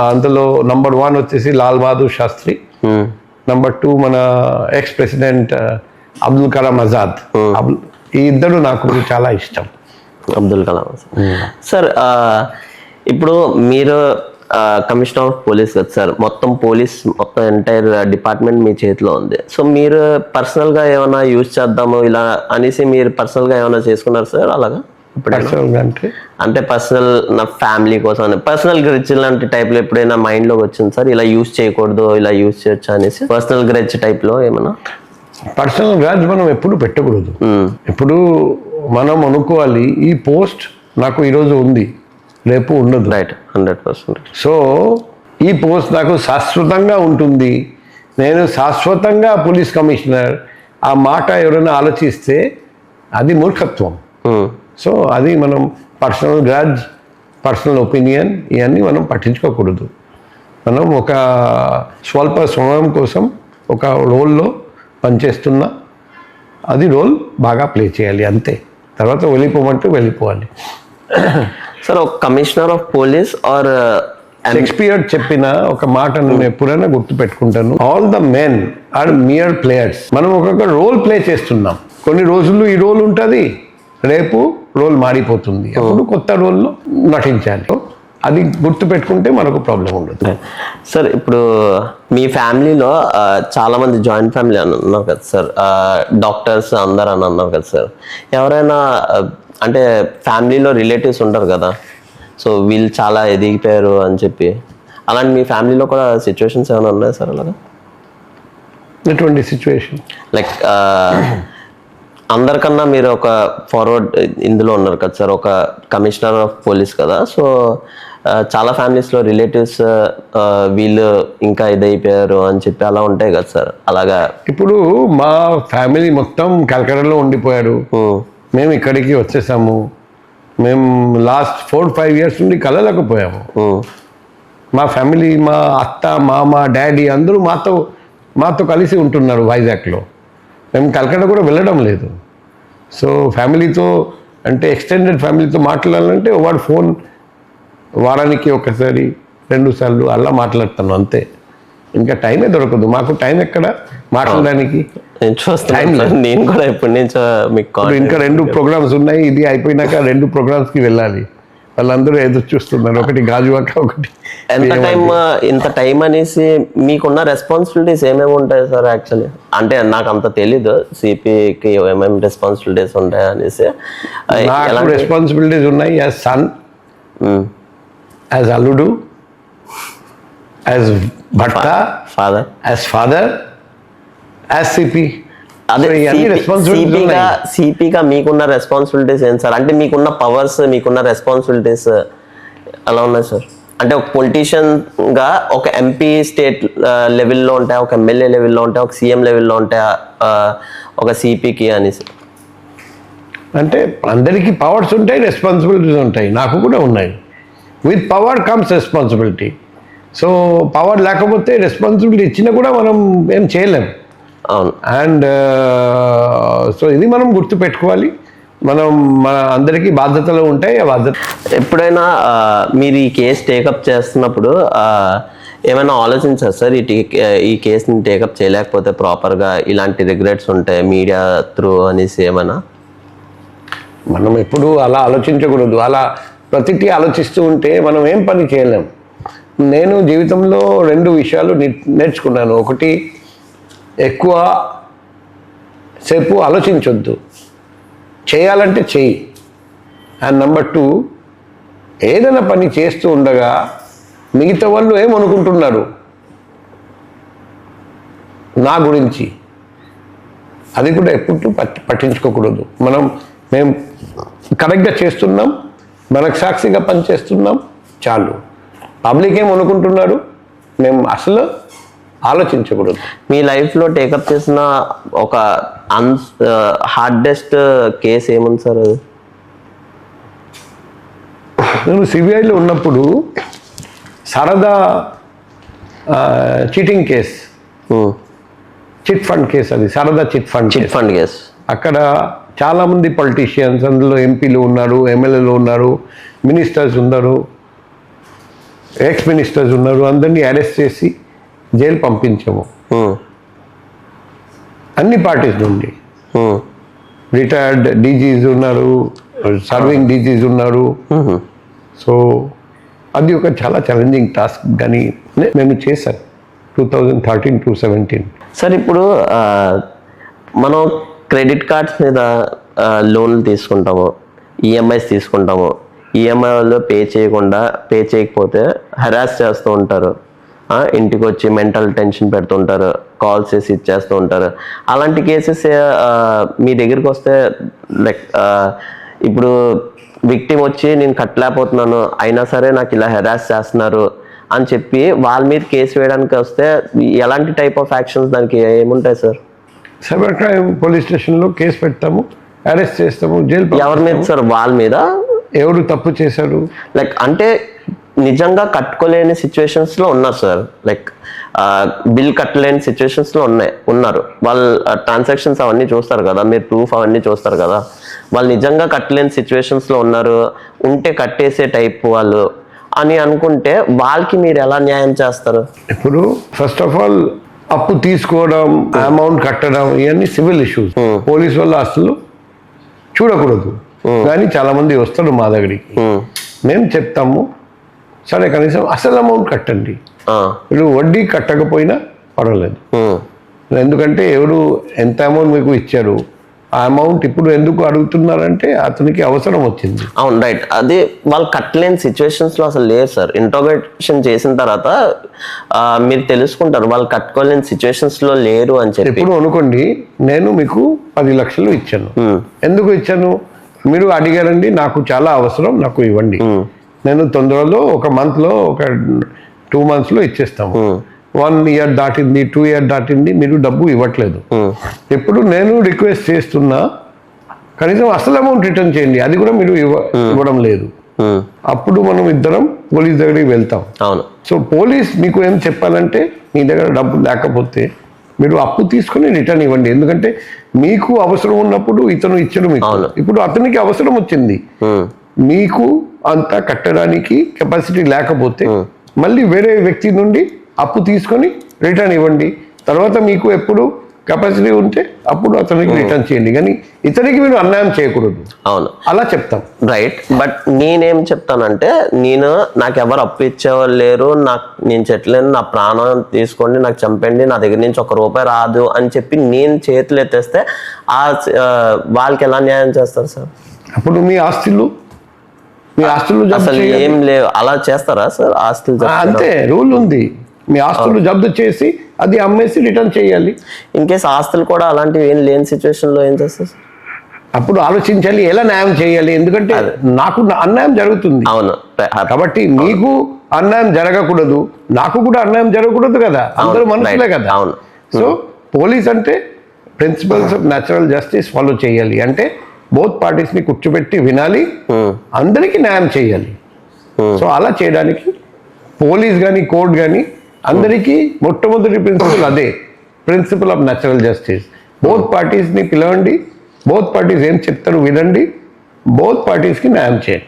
అందులో నంబర్ 1 వచ్చేసి లాల్ బహదూర్ శాస్త్రి, నంబర్ 2 మన ఎక్స్ ప్రెసిడెంట్ అబ్దుల్ కలాం ఆజాద్. ఈ ఇద్దరు నాకు చాలా ఇష్టం. అబ్దుల్ కలాం సార్. ఇప్పుడు మీరు కమిషనర్ ఆఫ్ పోలీస్ కదా సార్, మొత్తం ఎంటైర్ డిపార్ట్మెంట్ మీ చేతిలో ఉంది. సో మీరు పర్సనల్గా ఏమైనా యూజ్ చేద్దాము ఇలా అనేసి మీరు పర్సనల్గా ఏమైనా చేసుకున్నారు సార్? అలాగా అంటే పర్సనల్ నా ఫ్యామిలీ కోసం పర్సనల్ గ్రెడ్జ్ లాంటి టైప్లో ఎప్పుడైనా మైండ్లోకి వచ్చింది సార్, ఇలా యూజ్ చేయకూడదు ఇలా యూజ్ చేయొచ్చు అనేసి? పర్సనల్ గ్రెడ్జ్ టైప్లో ఏమైనా? పర్సనల్ గ్రెడ్జ్ మనం ఎప్పుడు పెట్టకూడదు. ఎప్పుడు మనం అనుకోవాలి ఈ పోస్ట్ నాకు ఈరోజు ఉంది, రేపు ఉండదు. రైట్, 100%. సో ఈ పోస్ట్ నాకు శాశ్వతంగా ఉంటుంది, నేను శాశ్వతంగా పోలీస్ కమిషనర్, ఆ మాట ఎవరైనా ఆలోచిస్తే అది మూర్ఖత్వం. సో అది మనం పర్సనల్ గ్రాడ్జ్, పర్సనల్ ఒపీనియన్ ఇవన్నీ మనం పట్టించుకోకూడదు. మనం ఒక స్వల్ప సమయం కోసం ఒక రోల్లో పనిచేస్తున్నా, అది రోల్ బాగా ప్లే చేయాలి అంతే. తర్వాత వెళ్ళిపోమంటూ వెళ్ళిపోవాలి. సార్ ఒక commissioner of police or Shakespeare చెప్పిన ఒక మాట నేను ఎప్పుడైనా గుర్తు పెట్టుకుంటాను, all the men are mere players. మనం ఒక్కొక్క రోల్ ప్లే చేస్తున్నాం. కొన్ని రోజులు ఈ రోల్ ఉంటుంది, రేపు రోల్ మారిపోతుంది, అప్పుడు కొత్త రోల్లో నటించాలి. అది గుర్తు పెట్టుకుంటే మనకు ప్రాబ్లం ఉండదు. సార్ ఇప్పుడు మీ ఫ్యామిలీలో చాలా మంది జాయింట్ ఫ్యామిలీ అని అన్నారు కదా సార్, డాక్టర్స్ అందరు అని అన్నారు కదా సార్. ఎవరైనా అంటే ఫ్యామిలీలో రిలేటివ్స్ ఉంటారు కదా, సో వీళ్ళు చాలా ఎదిగిపోయారు అని చెప్పి, అలాంటి మీ ఫ్యామిలీలో కూడా సిచ్యువేషన్స్ ఏమైనా ఉన్నాయా సార్ అలాగా? ఎటువంటి సిచ్యువేషన్? లైక్ అందరికన్నా మీరు ఒక ఫార్వర్డ్ ఇందులో ఉన్నారు కదా సార్, ఒక కమిషనర్ ఆఫ్ పోలీస్ కదా, సో చాలా ఫ్యామిలీస్లో రిలేటివ్స్ వీళ్ళు ఇంకా ఇదైపోయారు అని చెప్పి అలా ఉంటాయి కదా సార్, అలాగా? ఇప్పుడు మా ఫ్యామిలీ మొత్తం కలకత్తాలో ఉండిపోయారు, మేము ఇక్కడికి వచ్చేసాము. మేము లాస్ట్ 4-5 years నుండి కలలేకపోయాము. మా ఫ్యామిలీ, మా అత్త, మామ, డాడీ అందరూ మాతో కలిసి ఉంటున్నారు వైజాగ్లో. మేము కలకత్తా కూడా వెళ్ళడం లేదు. సో ఫ్యామిలీతో అంటే ఎక్స్టెండెడ్ ఫ్యామిలీతో మాట్లాడాలంటే వాడు ఫోన్ వారానికి ఒకసారి 2 సార్లు అలా మాట్లాడతాను అంతే. ఇంకా టైమే దొరకదు మాకు. టైం ఎక్కడ మాట్లాడడానికి? నేను కూడా ఎప్పటి నుంచో మీకు ఇంకా 2 ప్రోగ్రామ్స్ ఉన్నాయి. ఇది అయిపోయినాక 2 ప్రోగ్రామ్స్కి వెళ్ళాలి. వాళ్ళందరూ ఎదురు చూస్తున్నారు, ఒకటి గాజువాక, ఒకటి. ఇంత టైం అనేసి మీకున్న రెస్పాన్సిబిలిటీస్ ఏమేమి ఉంటాయి సార్? యాక్చువల్లీ అంటే నాకు అంత తెలీదు సిపికి ఏమేమి రెస్పాన్సిబిలిటీస్ ఉంటాయి అనేసి. రెస్పాన్సిబిలిటీస్ ఉన్నాయి యాజ్ సన్, యాజ్ అల్లుడు, యాజ్ భర్త, father, as father, as CP. సిపిగా మీకున్న రెస్పాన్సిబిలిటీస్ ఏంటి సార్? అంటే మీకున్న పవర్స్, మీకున్న రెస్పాన్సిబిలిటీస్ ఎలా ఉన్నాయి సార్? అంటే ఒక పొలిటీషియన్గా ఒక ఎంపీ స్టేట్ లెవెల్లో ఉంటాయి, ఒక ఎమ్మెల్యే లెవెల్లో ఉంటాయి, ఒక సీఎం లెవెల్లో ఉంటాయి, ఒక సిపికి అనేసి. అంటే అందరికీ పవర్స్ ఉంటాయి, రెస్పాన్సిబిలిటీస్ ఉంటాయి. నాకు కూడా ఉన్నాయి. With power comes responsibility. So power లేకపోతే రెస్పాన్సిబిలిటీ ఇచ్చినా కూడా మనం ఏం చేయలేం. అవును. అండ్ సో ఇది మనం గుర్తు పెట్టుకోవాలి. మన అందరికీ బాధ్యతలు ఉంటాయి. ఆ బాధ్యత ఎప్పుడైనా మీరు ఈ కేసు టేకప్ చేస్తున్నప్పుడు ఏమైనా ఆలోచించారు సార్? ఈ కేసుని టేకప్ చేయలేకపోతే ప్రాపర్గా ఇలాంటి రిగ్రెట్స్ ఉంటాయి మీడియా త్రూ అనేసి ఏమైనా? మనం ఎప్పుడు అలా ఆలోచించకూడదు. అలా ప్రతిదీ ఆలోచిస్తూ ఉంటే మనం ఏం పని చేయలేం. నేను జీవితంలో 2 విషయాలు నేర్చుకున్నాను. ఒకటి, ఎక్కువ సేపు ఆలోచించొద్దు, చేయాలంటే చెయ్యి. అండ్ నెంబర్ 2, ఏదైనా పని చేస్తూ ఉండగా మిగతా వాళ్ళు ఏమనుకుంటున్నారు నా గురించి, అది కూడా ఎప్పుడు పట్టించుకోకూడదు. మేము కరెక్ట్గా చేస్తున్నాం, మనకు సాక్షిగా పని చేస్తున్నాం, చాలు. పబ్లిక్ ఏమనుకుంటున్నారు మేము అసలు ఆలోచించకూడదు. మీ లైఫ్లో టేకప్ చేసిన ఒక హార్డెస్ట్ కేసు ఏముంది సార్? అది నేను సిబిఐలో ఉన్నప్పుడు Sharada cheating case, chit fund case. అది శారదా చిట్ ఫండ్ కేసు. అక్కడ చాలామంది పొలిటీషియన్స్, అందులో ఎంపీలు ఉన్నారు, ఎమ్మెల్యేలు ఉన్నారు, మినిస్టర్స్ ఉన్నారు, ఎక్స్ మినిస్టర్స్ ఉన్నారు. అందరినీ అరెస్ట్ చేసి జైలు పంపించాము. అన్ని పార్టీస్ నుండి రిటైర్డ్ డీజీస్ ఉన్నారు, సర్వింగ్ డీజీస్ ఉన్నారు. సో అది ఒక చాలా ఛాలెంజింగ్ టాస్క్, కానీ మేము చేశాం 2013-2017. సార్ ఇప్పుడు మనం క్రెడిట్ కార్డ్స్ మీద లోన్లు తీసుకుంటాము, ఈఎంఐస్ తీసుకుంటాము. ఈఎంఐ వాళ్ళు పే చేయకపోతే హెరాస్ చేస్తూ ఉంటారు, ఇంటికి వచ్చి మెంటల్ టెన్షన్ పెడుతుంటారు, కాల్స్ చేసి ఇచ్చేస్తూ ఉంటారు. అలాంటి కేసెస్ మీ దగ్గరికి వస్తే లైక్ ఇప్పుడు విక్టిమ్ వచ్చి నేను కట్టలేకపోతున్నాను అయినా సరే నాకు ఇలా హెరాస్ చేస్తున్నారు అని చెప్పి వాళ్ళ మీద కేసు వేయడానికి వస్తే ఎలాంటి టైప్ ఆఫ్ యాక్షన్స్ దానికి ఏముంటాయి సార్? సైబర్ క్రైమ్ పోలీస్ స్టేషన్లో కేసు పెడతాము, అరెస్ట్ చేస్తాము, జైలు. ఎవరి మీద సార్? వాళ్ళ మీద. ఎవరు తప్పు చేశారు? లైక్ అంటే నిజంగా కట్టుకోలేని సిచ్యువేషన్స్లో ఉన్నారు సార్, లైక్ బిల్ కట్టలేని సిచ్యువేషన్స్లో ఉన్నారు. వాళ్ళు ట్రాన్సాక్షన్స్ అవన్నీ చూస్తారు కదా, మీరు ప్రూఫ్ అవన్నీ చూస్తారు కదా. వాళ్ళు నిజంగా కట్టలేని సిచ్యువేషన్స్లో ఉన్నారు, ఉంటే కట్టేసే టైప్ వాళ్ళు. అని అనుకుంటే వాళ్ళకి మీరు ఎలా న్యాయం చేస్తారు? ఇప్పుడు ఫస్ట్ ఆఫ్ ఆల్ అప్పు తీసుకోవడం, అమౌంట్ కట్టడం ఇవన్నీ సివిల్ ఇష్యూస్. పోలీస్ వల్ల అసలు చూడకూడదు. కానీ చాలా మంది వస్తారు మా దగ్గరికి, మేము చెప్తాము సరే కనీసం అసలు అమౌంట్ కట్టండి, మీరు వడ్డీ కట్టకపోయినా పర్వాలేదు. ఎందుకంటే ఎవరు ఎంత అమౌంట్ మీకు ఇచ్చారు, ఆ అమౌంట్ ఇప్పుడు ఎందుకు అడుగుతున్నారంటే అతనికి అవసరం వచ్చింది. అవును, రైట్. అది వాళ్ళు కట్టలేని సిచ్యువేషన్స్ లో అసలు లేదు సార్. ఇంట్రోగేషన్ చేసిన తర్వాత మీరు తెలుసుకుంటారు వాళ్ళు కట్టుకోలేని సిచ్యువేషన్స్ లో లేరు అని చెప్పి. ఇప్పుడు అనుకోండి నేను మీకు 10 లక్షలు ఇచ్చాను. ఎందుకు ఇచ్చాను? మీరు అడిగారండి, నాకు చాలా అవసరం, నాకు ఇవ్వండి. నేను తొందరలో ఒక మంత్లో, ఒక 2 monthsలో ఇచ్చేస్తాము. 1 year దాటింది, 2 year దాటింది, మీరు డబ్బు ఇవ్వట్లేదు. ఇప్పుడు నేను రిక్వెస్ట్ చేస్తున్నా కనీసం అసలు అమౌంట్ రిటర్న్ చేయండి, అది కూడా మీరు ఇవ్వడం లేదు. అప్పుడు మనం ఇద్దరం పోలీస్ దగ్గరికి వెళ్తాం. అవును. సో పోలీస్ మీకు ఏం చెప్పాలంటే మీ దగ్గర డబ్బు లేకపోతే మీరు అప్పు తీసుకుని రిటర్న్ ఇవ్వండి. ఎందుకంటే మీకు అవసరం ఉన్నప్పుడు ఇతను ఇచ్చడు మీకు. ఇప్పుడు అతనికి అవసరం వచ్చింది, మీకు అంతా కట్టడానికి కెపాసిటీ లేకపోతే మళ్ళీ వేరే వ్యక్తి నుండి అప్పు తీసుకొని రిటర్న్ ఇవ్వండి. తర్వాత మీకు ఎప్పుడు కెపాసిటీ ఉంటే అప్పుడు అతనికి రిటర్న్ చేయండి, కానీ ఇతనికి మీరు అన్యాయం చేయకూడదు. అవును, అలా చెప్తాం. రైట్. బట్ నేనేం చెప్తానంటే, నాకు ఎవరు అప్పు ఇచ్చేవాళ్ళు లేరు, నేను చెట్లేను, నా ప్రాణం తీసుకోండి, నాకు చంపండి, నా దగ్గర నుంచి ₹1 రాదు అని చెప్పి నేను చేతులు ఎత్తేస్తే వాళ్ళకి ఎలా న్యాయం చేస్తారు సార్? అప్పుడు మీ ఆస్తులు అసలు ఏం లేవు, అలా చేస్తారా సార్? ఆస్తులు అంతే రూల్ ఉంది. మీ ఆస్తులు జప్తు చేసి అది అమ్మేసి రిటర్న్ చేయాలి. ఇన్ కేసు ఆస్తులు కూడా అలాంటివి ఏం లేని సిచ్యువేషన్ లో ఏం చేస్తారు? అప్పుడు ఆలోచించాలి ఎలా న్యాయం చేయాలి. ఎందుకంటే నాకు అన్యాయం జరుగుతుంది. అవును, కాబట్టి మీకు అన్యాయం జరగకూడదు, నాకు కూడా అన్యాయం జరగకూడదు కదా, అందరూ మనుషులే కదా. అవును. సో పోలీస్ అంటే principles of natural justice follow చేయాలి. అంటే బోత్ పార్టీస్ ని కూర్చోబెట్టి వినాలి, అందరికీ న్యాయం చేయాలి. సో అలా చేయడానికి పోలీస్ కానీ కోర్ట్ కానీ అందరికీ మొట్టమొదటి ప్రిన్సిపల్ అదే, principle of natural justice. Both పార్టీస్ని పిలవండి, బోత్ పార్టీస్ ఏం చెప్తారు వినండి, బోత్ పార్టీస్కి న్యాయం చేయండి.